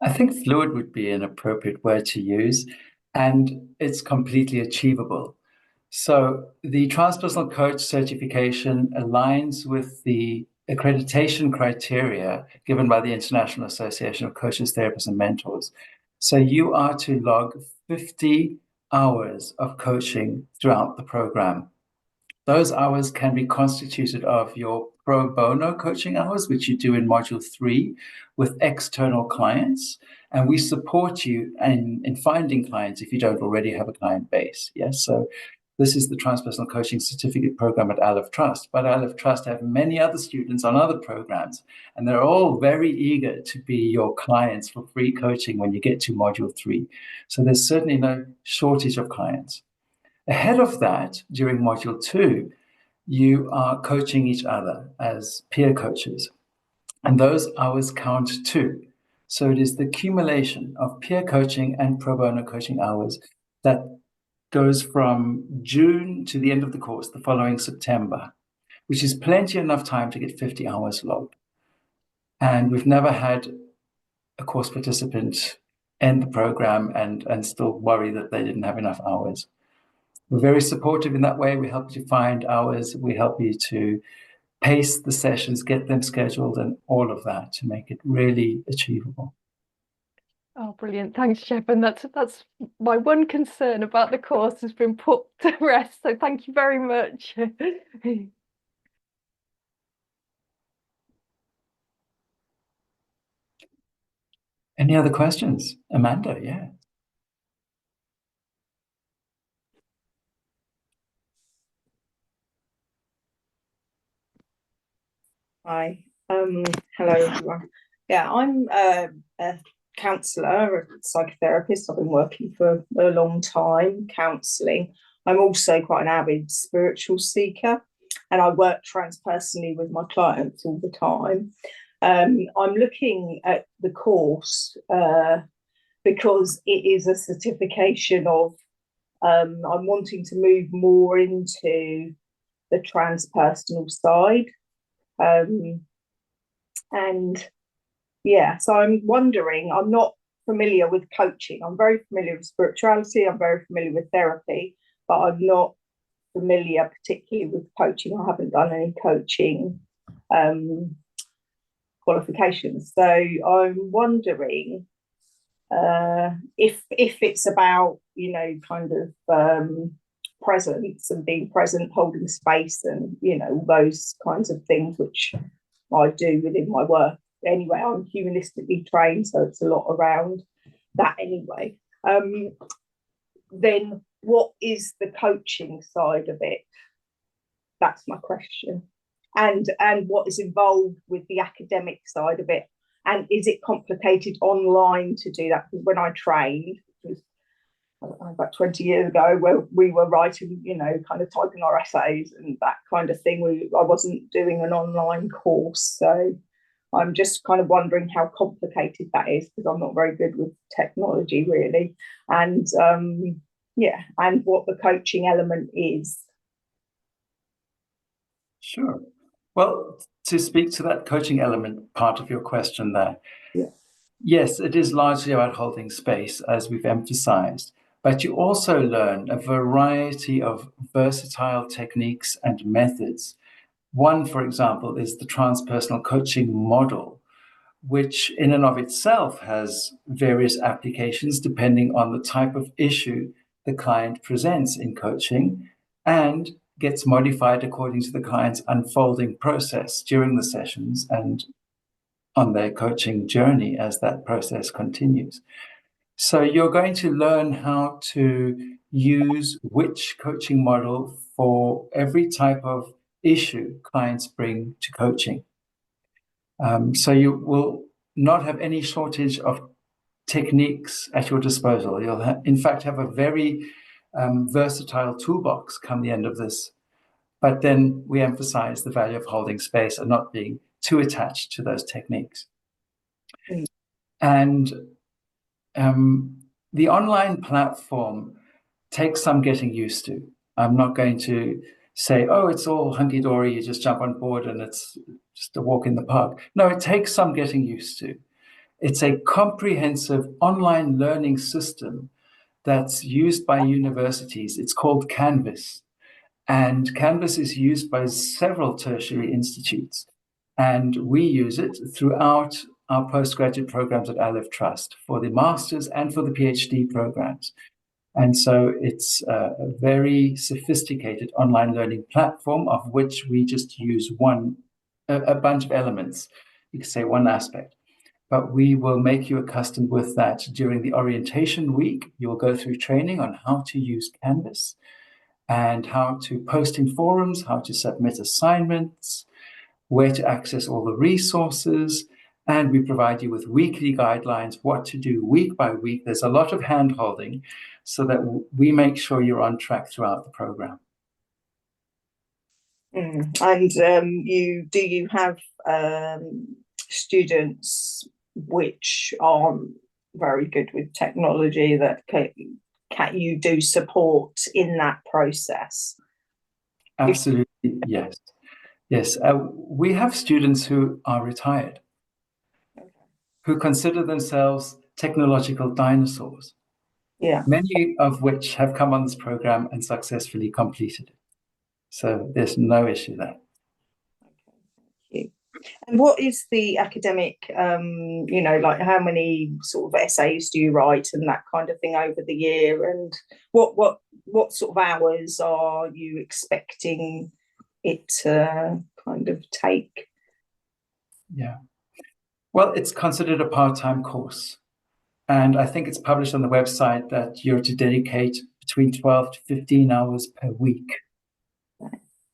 Speaker 1: I think fluid would be an appropriate word to use, and it's completely achievable. So the Transpersonal Coach certification aligns with the accreditation criteria given by the International Association of Coaches, Therapists, and Mentors. So you are to log 50 hours of coaching throughout the program. Those hours can be constituted of your pro bono coaching hours, which you do in Module 3 with external clients. And we support you in finding clients if you don't already have a client base. Yes, so this is the Transpersonal Coaching Certificate Program at Aleph Trust. But Aleph Trust have many other students on other programs, and they're all very eager to be your clients for free coaching when you get to Module 3. So there's certainly no shortage of clients. Ahead of that, during Module 2, you are coaching each other as peer coaches, and those hours count too. So it is the accumulation of peer coaching and pro bono coaching hours that goes from June to the end of the course, the following September, which is plenty enough time to get 50 hours logged. And we've never had a course participant end the program and still worry that they didn't have enough hours. We're very supportive in that way. We help you find hours. We help you to pace the sessions, get them scheduled, and all of that to make it really achievable.
Speaker 8: Oh, brilliant. Thanks, Jeff. And that's my one concern about the course has been put to rest. So thank you very much.
Speaker 1: Any other questions? Amanda, yeah.
Speaker 13: Hi. Hello everyone. Yeah, I'm a counsellor, a psychotherapist. I've been working for a long time counselling. I'm also quite an avid spiritual seeker, and I work transpersonally with my clients all the time. I'm looking at the course because it is a certification of I'm wanting to move more into the transpersonal side. And yeah, so I'm wondering, I'm not familiar with coaching. I'm very familiar with spirituality, I'm very familiar with therapy, but I'm not familiar particularly with coaching. I haven't done any coaching qualifications. So I'm wondering if it's about, kind of presence and being present, holding space, and all those kinds of things which I do within my work. Anyway, I'm humanistically trained, so it's a lot around that anyway. Then what is the coaching side of it? That's my question. And what is involved with the academic side of it? And is it complicated online to do that? Because when I trained, it was about 20 years ago, where we were writing, kind of typing our essays and that kind of thing. I wasn't doing an online course. So I'm just kind of wondering how complicated that is, because I'm not very good with technology, really. And and what the coaching element is.
Speaker 1: Sure. Well, to speak to that coaching element part of your question there, yes, it is largely about holding space, as we've emphasized, but you also learn a variety of versatile techniques and methods. One, for example, is the transpersonal coaching model, which in and of itself has various applications depending on the type of issue the client presents in coaching, and gets modified according to the client's unfolding process during the sessions and on their coaching journey as that process continues. So you're going to learn how to use which coaching model for every type of issue clients bring to coaching. So you will not have any shortage of techniques at your disposal. You'll in fact have a very versatile toolbox come the end of this. But then we emphasize the value of holding space and not being too attached to those techniques. And the online platform takes some getting used to. I'm not going to say, oh, it's all hunky-dory, you just jump on board and it's just a walk in the park. No, it takes some getting used to. It's a comprehensive online learning system that's used by universities. It's called Canvas. And Canvas is used by several tertiary institutes. And we use it throughout our postgraduate programs at Aleph Trust for the master's and for the PhD programs. And so it's a very sophisticated online learning platform of which we just use a bunch of elements. You could say one aspect. But we will make you accustomed with that during the orientation week. You'll go through training on how to use Canvas and how to post in forums, how to submit assignments, where to access all the resources, and we provide you with weekly guidelines, what to do week by week. There's a lot of hand-holding so that we make sure you're on track throughout the program.
Speaker 13: And do you have students which aren't very good with technology that can you do support in that process?
Speaker 1: Absolutely, yes. Yes, we have students who are retired, who consider themselves technological dinosaurs.
Speaker 13: Yeah.
Speaker 1: Many of which have come on this program and successfully completed it. So there's no issue there.
Speaker 13: Okay, thank you. And what is the academic, like how many sort of essays do you write and that kind of thing over the year? And what sort of hours are you expecting it to kind of take?
Speaker 1: Yeah. Well, it's considered a part-time course. And I think it's published on the website that you're to dedicate between 12 to 15 hours per week.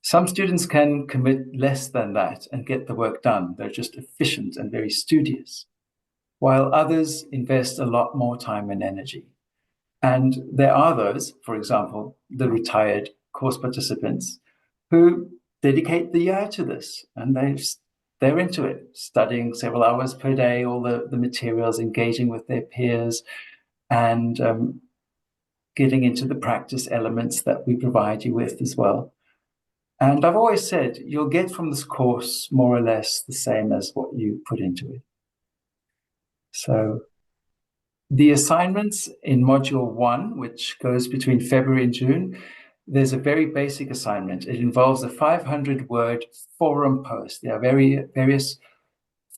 Speaker 1: Some students can commit less than that and get the work done. They're just efficient and very studious, while others invest a lot more time and energy. And there are those, for example, the retired course participants, who dedicate the year to this, and they're into it, studying several hours per day, all the materials, engaging with their peers, and getting into the practice elements that we provide you with as well. And I've always said, you'll get from this course more or less the same as what you put into it. So the assignments in Module 1, which goes between February and June, there's a very basic assignment. It involves a 500-word forum post. There are various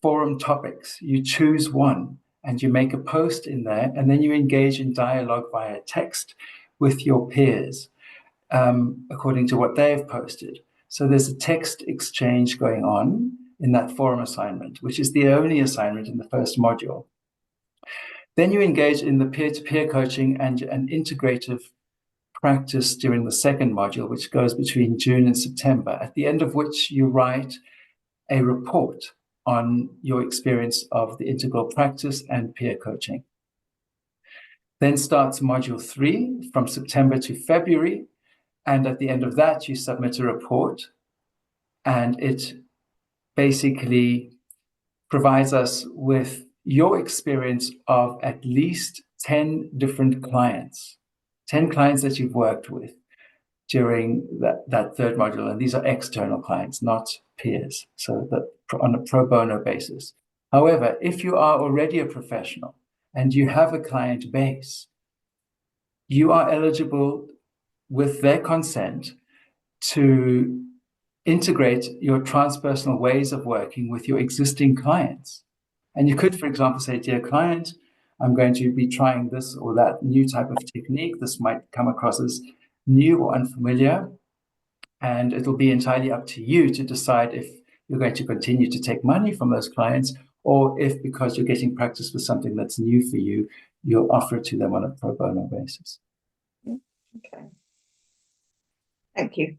Speaker 1: forum topics. You choose one and you make a post in there, and then you engage in dialogue via text with your peers. according to what they've posted. So there's a text exchange going on in that forum assignment, which is the only assignment in the first module. Then you engage in the peer-to-peer coaching and an integrative practice during the second module, which goes between June and September, at the end of which you write a report on your experience of the integral practice and peer coaching. Then starts module 3 from September to February, and at the end of that, you submit a report, and it basically provides us with your experience of at least 10 different clients, 10 clients that you've worked with during that third module. And these are external clients, not peers, so that on a pro bono basis. However, if you are already a professional and you have a client base, you are eligible with their consent to integrate your transpersonal ways of working with your existing clients. And you could, for example, say, dear client, I'm going to be trying this or that new type of technique. This might come across as new or unfamiliar, and it'll be entirely up to you to decide if you're going to continue to take money from those clients, or if, because you're getting practice with something that's new for you, you'll offer it to them on a pro bono basis.
Speaker 13: Okay. Thank you.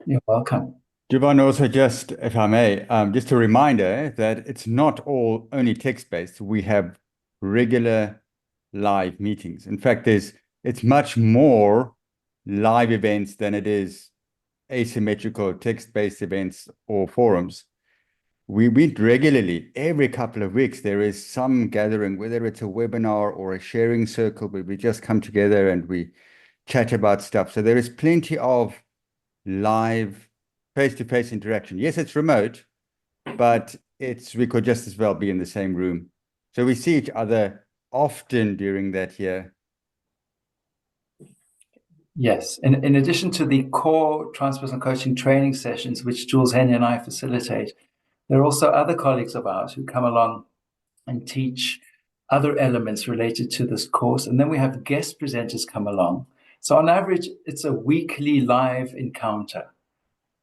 Speaker 1: You're welcome.
Speaker 3: Jovan, also just, if I may, just a reminder that it's not all only text-based. We have regular live meetings. In fact, it's much more live events than it is asymmetrical text-based events or forums. We meet regularly. Every couple of weeks, there is some gathering, whether it's a webinar or a sharing circle, where we just come together and we chat about stuff. So there is plenty of live face-to-face interaction. Yes, it's remote, but we could just as well be in the same room. So we see each other often during that year.
Speaker 1: Yes. In addition to the core transpersonal coaching training sessions, which Jules, Henny, and I facilitate, there are also other colleagues of ours who come along and teach other elements related to this course. And then we have guest presenters come along. So on average, it's a weekly live encounter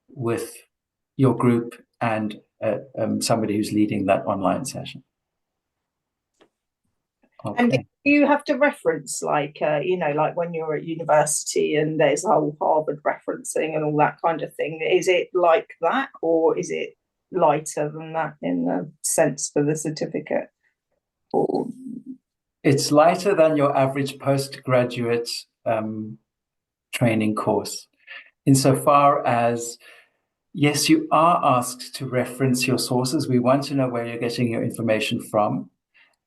Speaker 1: with your group and somebody who's leading that online session. Okay.
Speaker 13: And do you have to reference, like, like when you're at university and there's a whole Harvard referencing and all that kind of thing? Is it like that, or is it lighter than that in the sense for the certificate? Or...
Speaker 1: It's lighter than your average postgraduate training course, insofar as, yes, you are asked to reference your sources. We want to know where you're getting your information from.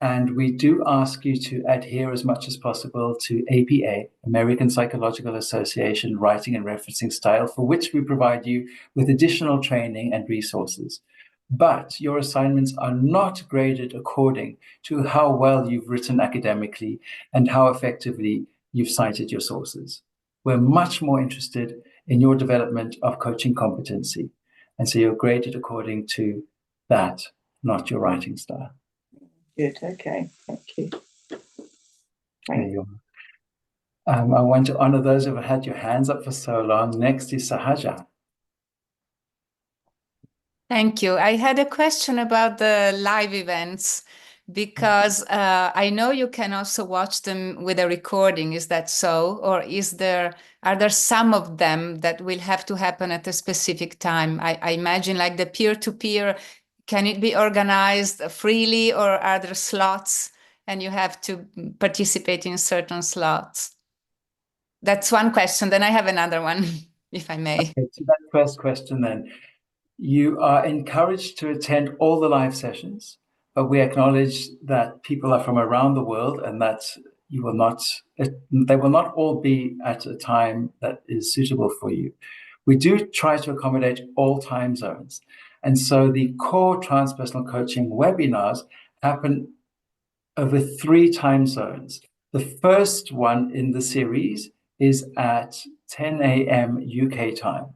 Speaker 1: And we do ask you to adhere as much as possible to APA, American Psychological Association, writing and referencing style, for which we provide you with additional training and resources. But your assignments are not graded according to how well you've written academically and how effectively you've cited your sources. We're much more interested in your development of coaching competency. And so you're graded according to that, not your writing style.
Speaker 13: Good. Okay. Thank you.
Speaker 1: There you are. I want to honor those who have had your hands up for so long. Next is Sahaja.
Speaker 10: Thank you. I had a question about the live events, because I know you can also watch them with a recording. Is that so? Or are there some of them that will have to happen at a specific time? I imagine, like the peer-to-peer, can it be organized freely, or are there slots and you have to participate in certain slots? That's one question. Then I have another one, if I may.
Speaker 1: Okay, to that first question then, you are encouraged to attend all the live sessions, but we acknowledge that people are from around the world and that they will not all be at a time that is suitable for you. We do try to accommodate all time zones. And so the core transpersonal coaching webinars happen over 3 time zones. The first one in the series is at 10 a.m. UK time.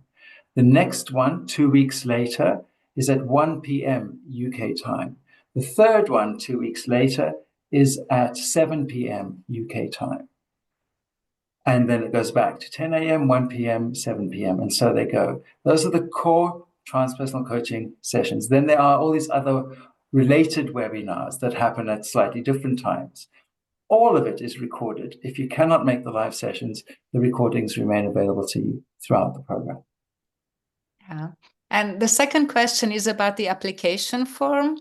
Speaker 1: The next one, 2 weeks later, is at 1 p.m. UK time. The third one, 2 weeks later, is at 7 p.m. UK time. And then it goes back to 10 a.m., 1 p.m., 7 p.m. And so they go. Those are the core transpersonal coaching sessions. Then there are all these other related webinars that happen at slightly different times. All of it is recorded. If you cannot make the live sessions, the recordings remain available to you throughout the program.
Speaker 10: Yeah. And the second question is about the application form.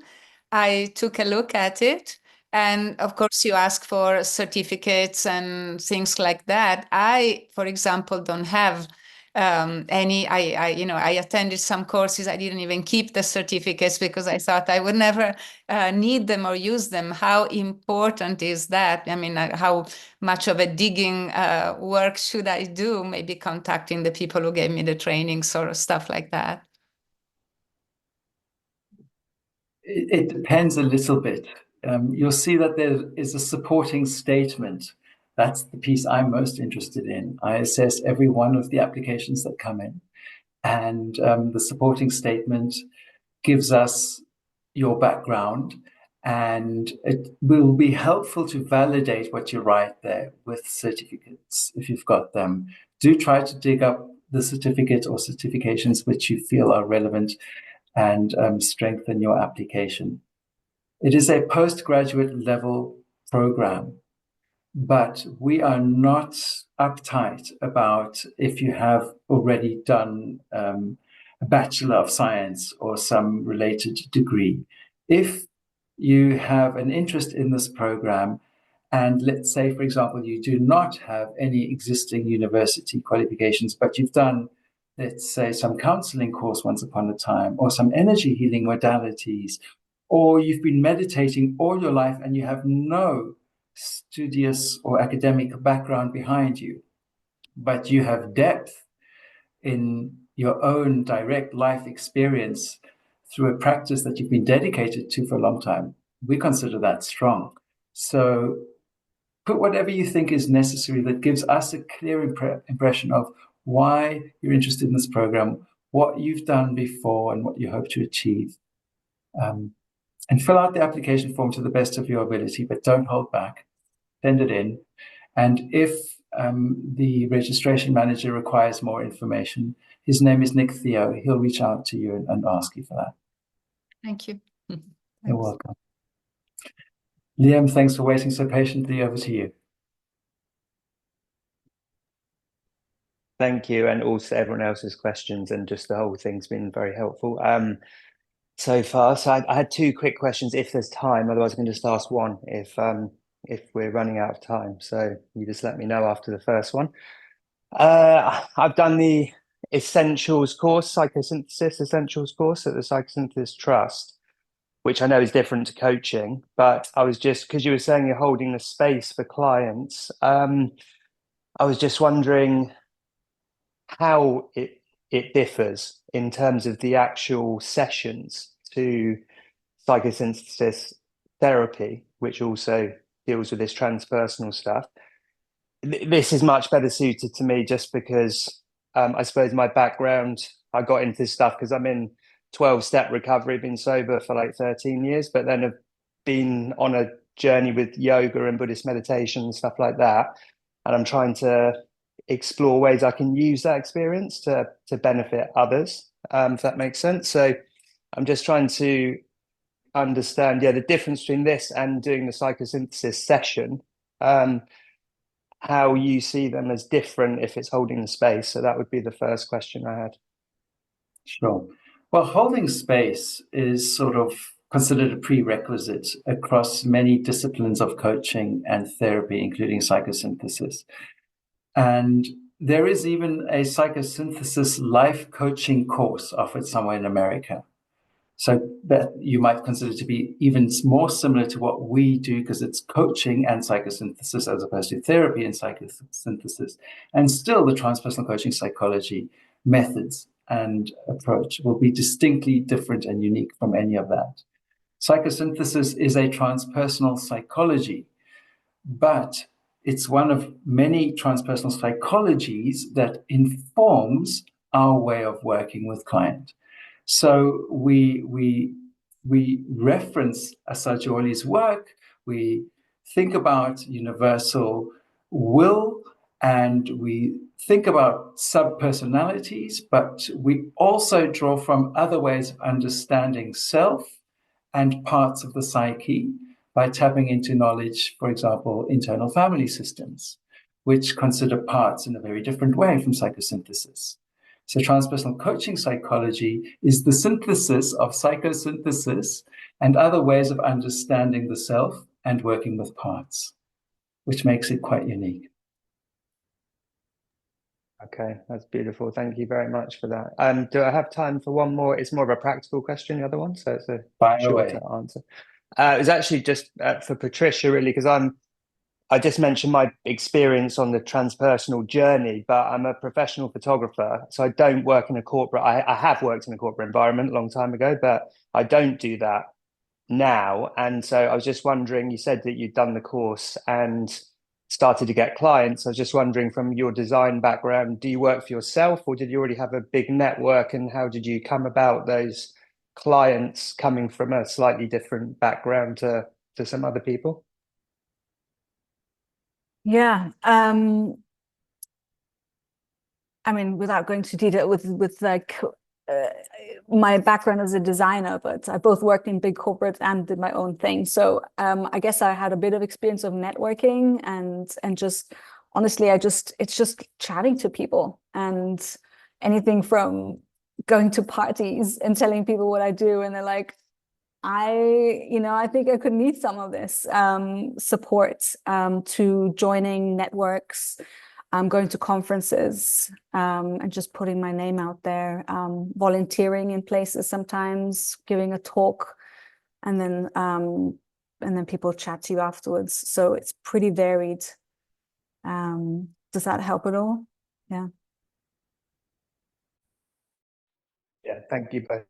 Speaker 10: I took a look at it. And of course, you ask for certificates and things like that. I, for example, don't have any. I attended some courses. I didn't even keep the certificates because I thought I would never need them or use them. How important is that? I mean, how much of a digging work should I do? Maybe contacting the people who gave me the trainings or stuff like that.
Speaker 1: It depends a little bit. You'll see that there is a supporting statement. That's the piece I'm most interested in. I assess every one of the applications that come in, and the supporting statement gives us your background, and it will be helpful to validate what you write there with certificates if you've got them. Do try to dig up the certificate or certifications which you feel are relevant and strengthen your application. It is a postgraduate level program, but we are not uptight about if you have already done a Bachelor of Science or some related degree. If you have an interest in this program, and let's say, for example, you do not have any existing university qualifications, but you've done, let's say, some counseling course once upon a time, or some energy healing modalities, or you've been meditating all your life and you have no studious or academic background behind you, but you have depth in your own direct life experience through a practice that you've been dedicated to for a long time, we consider that strong. So put whatever you think is necessary that gives us a clear impression of why you're interested in this program, what you've done before, and what you hope to achieve. And fill out the application form to the best of your ability, but don't hold back. Send it in. And if the registration manager requires more information, his name is Nick Theo. He'll reach out to you and ask you for that.
Speaker 10: Thank you.
Speaker 1: You're welcome. Liam, thanks for waiting so patiently. Over to you.
Speaker 7: Thank you, and also everyone else's questions, and just the whole thing's been very helpful so far. So I had two quick questions if there's time, otherwise I can just ask one if we're running out of time. So you just let me know after the first one. I've done the Essentials course, Psychosynthesis Essentials course at the Psychosynthesis Trust, which I know is different to coaching, but I was just, because you were saying you're holding the space for clients, I was just wondering how it differs in terms of the actual sessions to psychosynthesis therapy, which also deals with this transpersonal stuff. This is much better suited to me just because I suppose my background, I got into this stuff because I'm in 12-step recovery, been sober for like 13 years, but then have been on a journey with yoga and Buddhist meditation and stuff like that. And I'm trying to explore ways I can use that experience to benefit others, if that makes sense. So I'm just trying to understand, the difference between this and doing the psychosynthesis session, how you see them as different if it's holding the space. So that would be the first question I had.
Speaker 1: Sure. Well, holding space is sort of considered a prerequisite across many disciplines of coaching and therapy, including psychosynthesis. And there is even a psychosynthesis life coaching course offered somewhere in America. So that you might consider to be even more similar to what we do, because it's coaching and psychosynthesis as opposed to therapy and psychosynthesis. And still the transpersonal coaching psychology methods and approach will be distinctly different and unique from any of that. Psychosynthesis is a transpersonal psychology, but it's one of many transpersonal psychologies that informs our way of working with client. So we reference Assagioli's work, we think about universal will And we think about subpersonalities, but we also draw from other ways of understanding self and parts of the psyche by tapping into knowledge, for example, internal family systems, which consider parts in a very different way from psychosynthesis. So transpersonal coaching psychology is the synthesis of psychosynthesis and other ways of understanding the self and working with parts, which makes it quite unique.
Speaker 7: Okay, that's beautiful. Thank you very much for that. Do I have time for one more? It's more of a practical question, the other one, so it's a shorter answer. It was actually just for Patricia, really, because I just mentioned my experience on the transpersonal journey, but I'm a professional photographer, so I don't work in a corporate. I have worked in a corporate environment a long time ago, but I don't do that now. And so I was just wondering, you said that you'd done the course and started to get clients. I was just wondering, from your design background, do you work for yourself, or did you already have a big network, and how did you come about those clients coming from a slightly different background to some other people?
Speaker 12: Yeah. I mean, without going into detail with like my background as a designer, but I both worked in big corporates and did my own thing. So I guess I had a bit of experience of networking and just honestly, it's just chatting to people, and anything from going to parties and telling people what I do, and they're like, I think I could need some of this support, to joining networks, going to conferences, and just putting my name out there, volunteering in places sometimes, giving a talk, and then people chat to you afterwards. So it's pretty varied. Does that help at all? Yeah.
Speaker 7: Yeah, thank you both.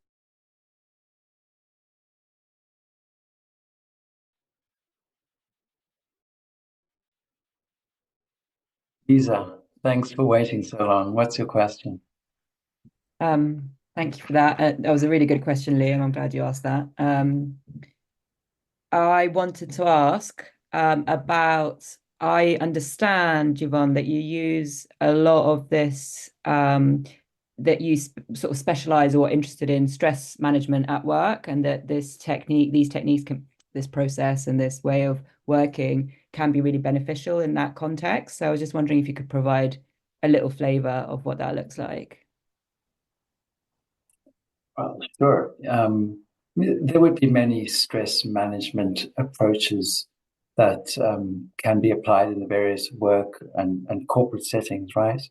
Speaker 1: Lisa, thanks for waiting so long. What's your question?
Speaker 14: Thank you for that. That was a really good question, Liam. I'm glad you asked that. I wanted to ask about, I understand, Yvonne, that you use a lot of this, that you sort of specialize or are interested in stress management at work, and that these techniques this process and this way of working can be really beneficial in that context. So I was just wondering if you could provide a little flavor of what that looks like.
Speaker 1: Well, sure. There would be many stress management approaches that can be applied in the various work and corporate settings, right?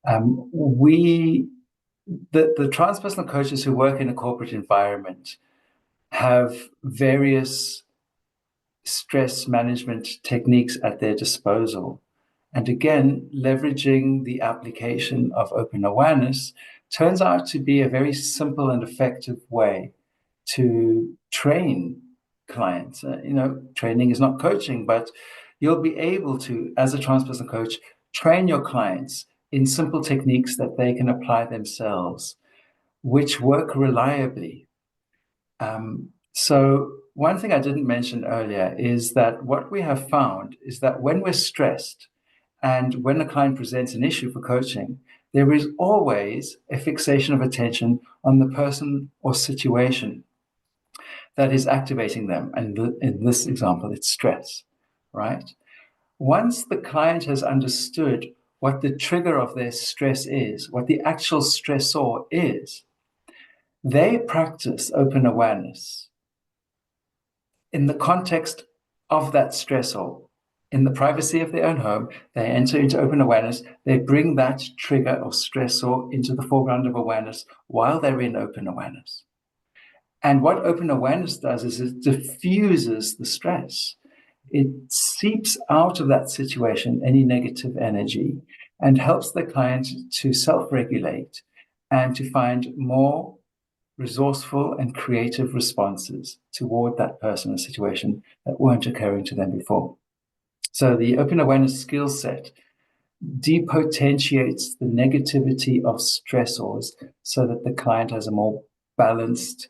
Speaker 1: The transpersonal coaches who work in a corporate environment have various stress management techniques at their disposal. And again, leveraging the application of open awareness turns out to be a very simple and effective way to train clients. Training is not coaching, but you'll be able to, as a transpersonal coach, train your clients in simple techniques that they can apply themselves, which work reliably. So one thing I didn't mention earlier is that what we have found is that when we're stressed and when a client presents an issue for coaching, there is always a fixation of attention on the person or situation that is activating them. And in this example, it's stress, right? Once the client has understood what the trigger of their stress is, what the actual stressor is, they practice open awareness in the context of that stressor. In the privacy of their own home, they enter into open awareness. They bring that trigger or stressor into the foreground of awareness while they're in open awareness. And what open awareness does is it diffuses the stress. It seeps out of that situation any negative energy and helps the client to self-regulate and to find more resourceful and creative responses toward that person or situation that weren't occurring to them before. So the open awareness skill set depotentiates the negativity of stressors so that the client has a more balanced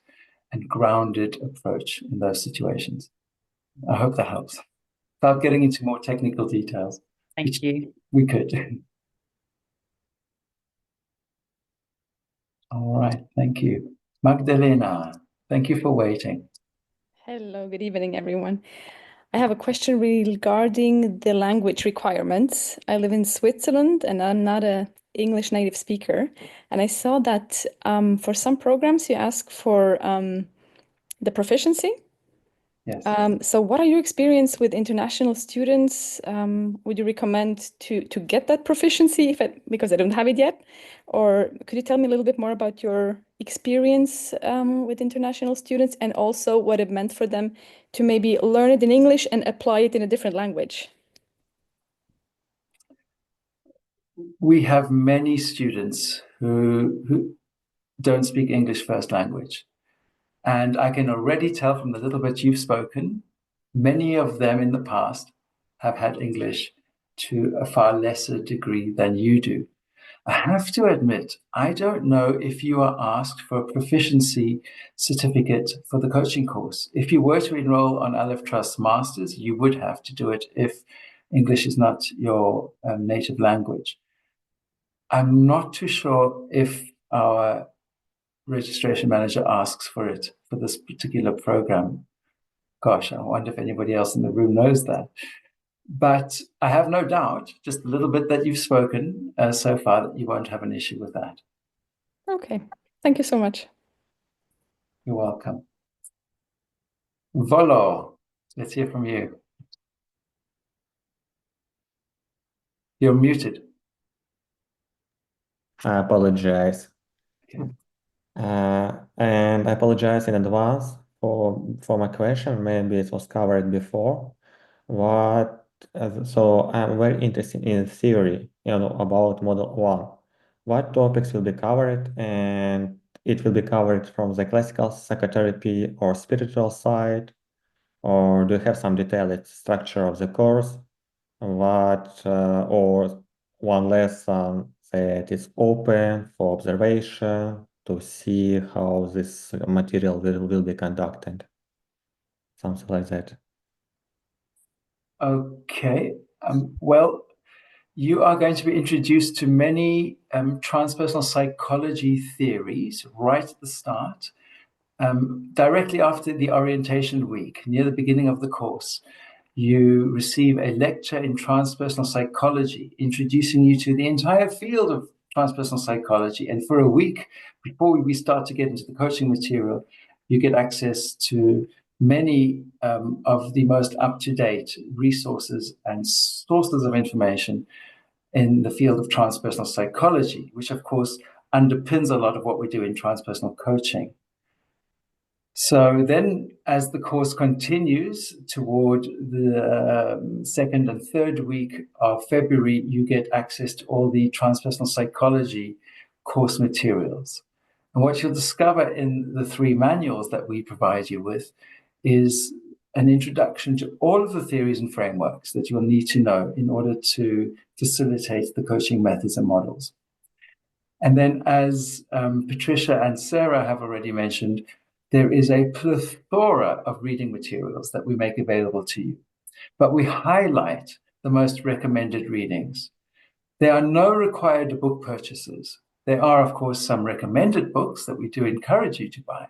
Speaker 1: and grounded approach in those situations. I hope that helps. Without getting into more technical details.
Speaker 14: Thank you.
Speaker 1: We could. All right, thank you. Magdalena, thank you for waiting.
Speaker 15: Hello, good evening, everyone. I have a question regarding the language requirements. I live in Switzerland and I'm not a English native speaker. And I saw that for some programs you ask for the proficiency.
Speaker 1: Yes.
Speaker 15: So what are your experience with international students? Would you recommend to get that proficiency because I don't have it yet? Or could you tell me a little bit more about your experience with international students and also what it meant for them to maybe learn it in English and apply it in a different language?
Speaker 1: We have many students who don't speak English first language. And I can already tell from the little bit you've spoken, many of them in the past have had English to a far lesser degree than you do. I have to admit, I don't know if you are asked for a proficiency certificate for the coaching course. If you were to enroll on Aleph Trust Masters, you would have to do it if English is not your native language. I'm not too sure if our registration manager asks for it for this particular program. Gosh, I wonder if anybody else in the room knows that. But I have no doubt, just a little bit that you've spoken so far, that you won't have an issue with that.
Speaker 15: Okay, thank you so much.
Speaker 1: You're welcome. Volo, let's hear from you. You're muted.
Speaker 16: I apologize.
Speaker 1: Okay.
Speaker 16: And I apologize in advance for my question. Maybe it was covered before. So I'm very interested in theory, about Model 1. What topics will be covered, and it will be covered from the classical psychotherapy or spiritual side, or do you have some detailed structure of the course? Or one lesson that is open for observation to see how this material will be conducted. Something like that.
Speaker 1: Okay. Well, you are going to be introduced to many transpersonal psychology theories right at the start, directly after the orientation week, near the beginning of the course. You receive a lecture in transpersonal psychology, introducing you to the entire field of transpersonal psychology. And for a week, before we start to get into the coaching material, you get access to many of the most up-to-date resources and sources of information in the field of transpersonal psychology, which of course underpins a lot of what we do in transpersonal coaching. So then, as the course continues toward the second and third week of February, you get access to all the transpersonal psychology course materials. And what you'll discover in the 3 manuals that we provide you with is an introduction to all of the theories and frameworks that you'll need to know in order to facilitate the coaching methods and models. And then, as Patricia and Sarah have already mentioned, there is a plethora of reading materials that we make available to you, but we highlight the most recommended readings. There are no required book purchases. There are, of course, some recommended books that we do encourage you to buy,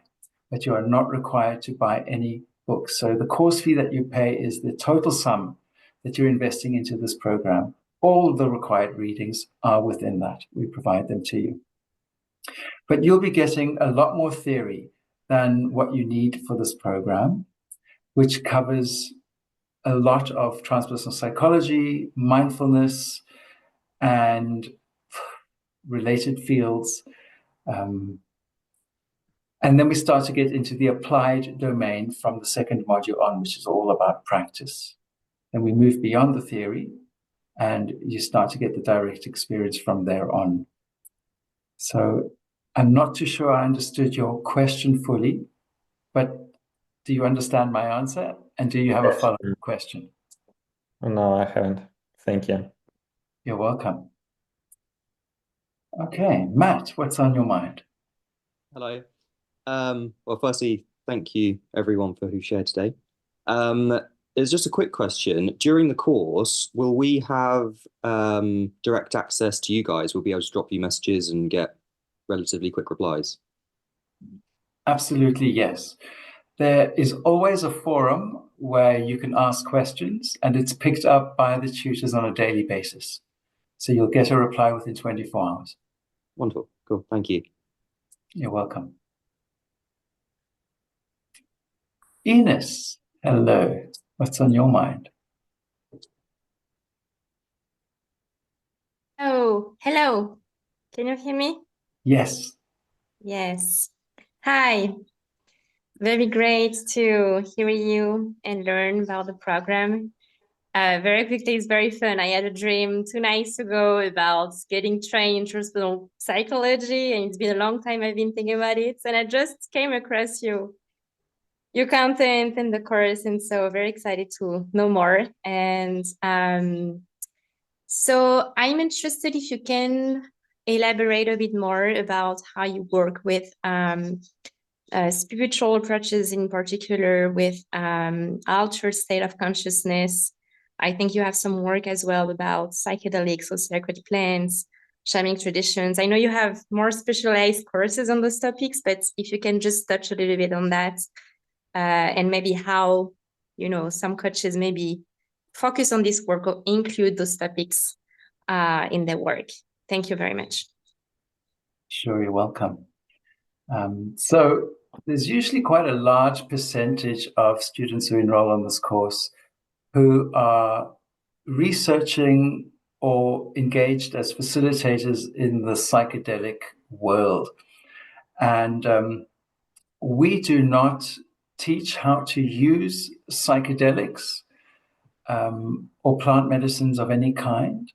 Speaker 1: but you are not required to buy any books. So the course fee that you pay is the total sum that you're investing into this program. All the required readings are within that. We provide them to you. But you'll be getting a lot more theory than what you need for this program, which covers a lot of transpersonal psychology, mindfulness, and related fields. And then we start to get into the applied domain from the second module on, which is all about practice. Then we move beyond the theory, and you start to get the direct experience from there on. So I'm not too sure I understood your question fully, but do you understand my answer? And do you have a follow-up question?
Speaker 16: No, I haven't. Thank you.
Speaker 1: You're welcome. Okay, Matt, what's on your mind?
Speaker 17: Hello. Well, firstly, thank you everyone for who shared today. it's just a quick question. During the course, will we have direct access to you guys? We'll be able to drop you messages and get relatively quick replies.
Speaker 1: Absolutely, yes. There is always a forum where you can ask questions, and it's picked up by the tutors on a daily basis. So you'll get a reply within 24 hours.
Speaker 17: Wonderful. Cool. Thank you.
Speaker 1: You're welcome. Ines, hello. What's on your mind?
Speaker 18: Oh, hello. Can you hear me?
Speaker 1: Yes.
Speaker 18: Yes. Hi. Very great to hear you and learn about the program. Very quickly, it's very fun. I had a dream 2 nights ago about getting trained in transpersonal psychology, and it's been a long time I've been thinking about it. And I just came across your content and the course, and so very excited to know more. And so I'm interested if you can elaborate a bit more about how you work with spiritual approaches, in particular with altered state of consciousness. I think you have some work as well about psychedelics or sacred plants, shamanic traditions. I know you have more specialized courses on those topics, but if you can just touch a little bit on that, and maybe how, some coaches maybe focus on this work or include those topics in their work. Thank you very much.
Speaker 1: Sure, you're welcome. So there's usually quite a large percentage of students who enroll on this course who are researching or engaged as facilitators in the psychedelic world. And we do not teach how to use psychedelics or plant medicines of any kind,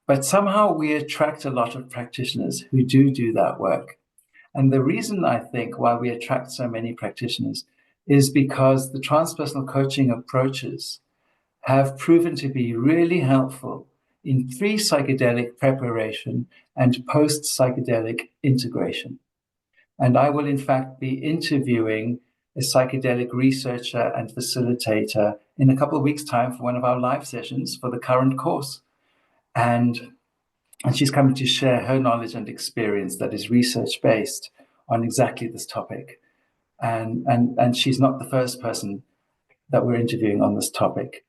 Speaker 1: but somehow we attract a lot of practitioners who do that work. And the reason I think why we attract so many practitioners is because the transpersonal coaching approaches have proven to be really helpful in pre-psychedelic preparation and post-psychedelic integration. And I will in fact be interviewing a psychedelic researcher and facilitator in a couple of weeks' time for one of our live sessions for the current course. And she's coming to share her knowledge and experience that is research-based on exactly this topic. And she's not the first person that we're interviewing on this topic.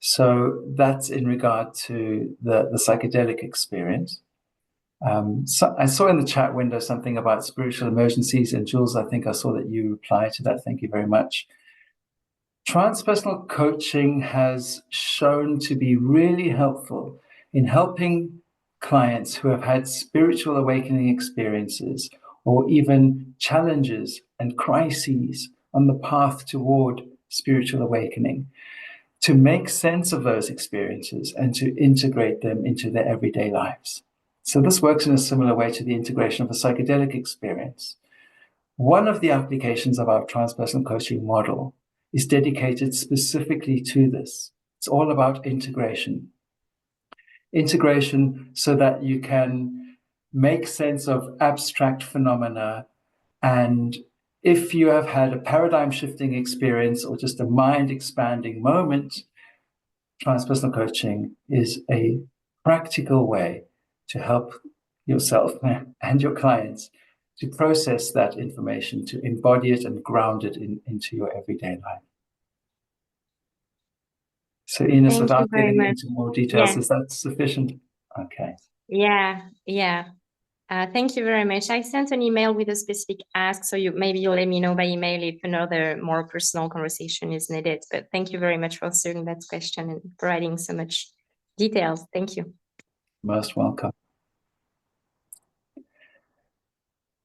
Speaker 1: So that's in regard to the psychedelic experience. So I saw in the chat window something about spiritual emergencies, and Jules, I think I saw that you replied to that. Thank you very much. Transpersonal coaching has shown to be really helpful in helping clients who have had spiritual awakening experiences or even challenges and crises on the path toward spiritual awakening to make sense of those experiences and to integrate them into their everyday lives. So this works in a similar way to the integration of a psychedelic experience. One of the applications of our transpersonal coaching model is dedicated specifically to this. It's all about integration. Integration so that you can make sense of abstract phenomena. And if you have had a paradigm shifting experience or just a mind expanding moment, transpersonal coaching is a practical way to help yourself and your clients to process that information, to embody it and ground it into your everyday life. So Ines,
Speaker 18: Thank you
Speaker 1: without
Speaker 18: very
Speaker 1: getting
Speaker 18: much.
Speaker 1: into more details,
Speaker 18: Yes.
Speaker 1: is that sufficient? Okay.
Speaker 18: Yeah. Thank you very much. I sent an email with a specific ask, so maybe you'll let me know by email if another more personal conversation is needed. But thank you very much for answering that question and providing so much details. Thank you.
Speaker 1: Most welcome.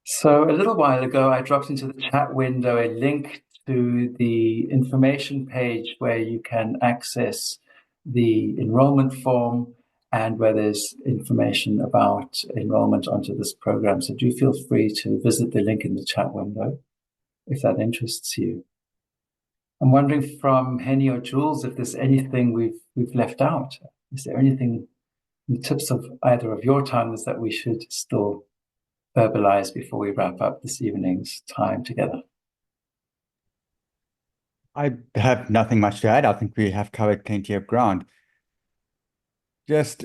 Speaker 1: So a little while ago, I dropped into the chat window a link to the information page where you can access the enrollment form and where there's information about enrollment onto this program. So do feel free to visit the link in the chat window if that interests you. I'm wondering from Henny or Jules if there's anything we've left out. Is there anything in the tips of either of your tongues that we should still verbalize before we wrap up this evening's time together?
Speaker 3: I have nothing much to add. I think we have covered plenty of ground. Just,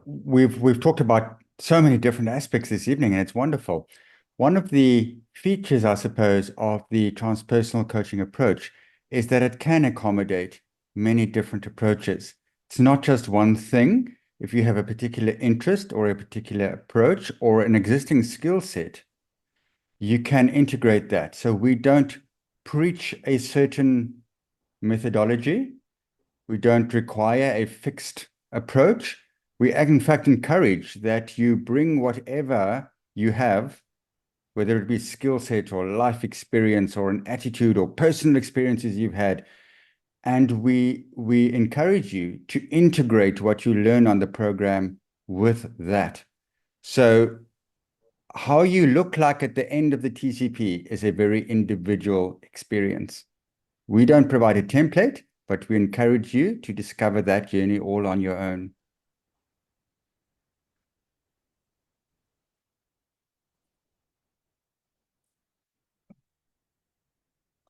Speaker 3: we've talked about so many different aspects this evening, and it's wonderful. One of the features, I suppose, of the transpersonal coaching approach is that it can accommodate many different approaches. It's not just one thing. If you have a particular interest or a particular approach or an existing skill set, you can integrate that. So we don't preach a certain methodology. We don't require a fixed approach. We, in fact, encourage that you bring whatever you have, whether it be skill set or life experience or an attitude or personal experiences you've had, and we encourage you to integrate what you learn on the program with that. So how you look like at the end of the TCP is a very individual experience. We don't provide a template, but we encourage you to discover that journey all on your own.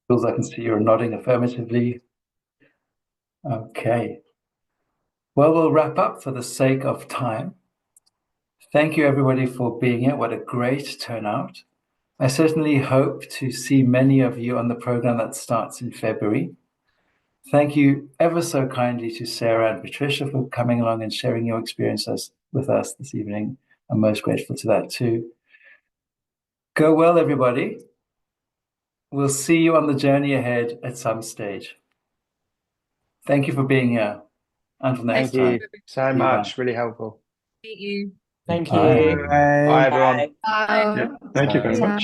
Speaker 1: Jules, I can see you're nodding affirmatively. Okay. Well, we'll wrap up for the sake of time. Thank you, everybody, for being here. What a great turnout. I certainly hope to see many of you on the program that starts in February. Thank you ever so kindly to Sarah and Patricia for coming along and sharing your experiences with us this evening. I'm most grateful to that too. Go well, everybody. We'll see you on the journey ahead at some stage. Thank you for being here. Until next time.
Speaker 7: Thank you so much. Really helpful.
Speaker 18: Thank you.
Speaker 14: Thank
Speaker 1: Bye.
Speaker 14: you.
Speaker 7: Bye, everyone.
Speaker 18: Bye.
Speaker 5: Bye.
Speaker 19: Thank you very
Speaker 1: Bye.
Speaker 19: much.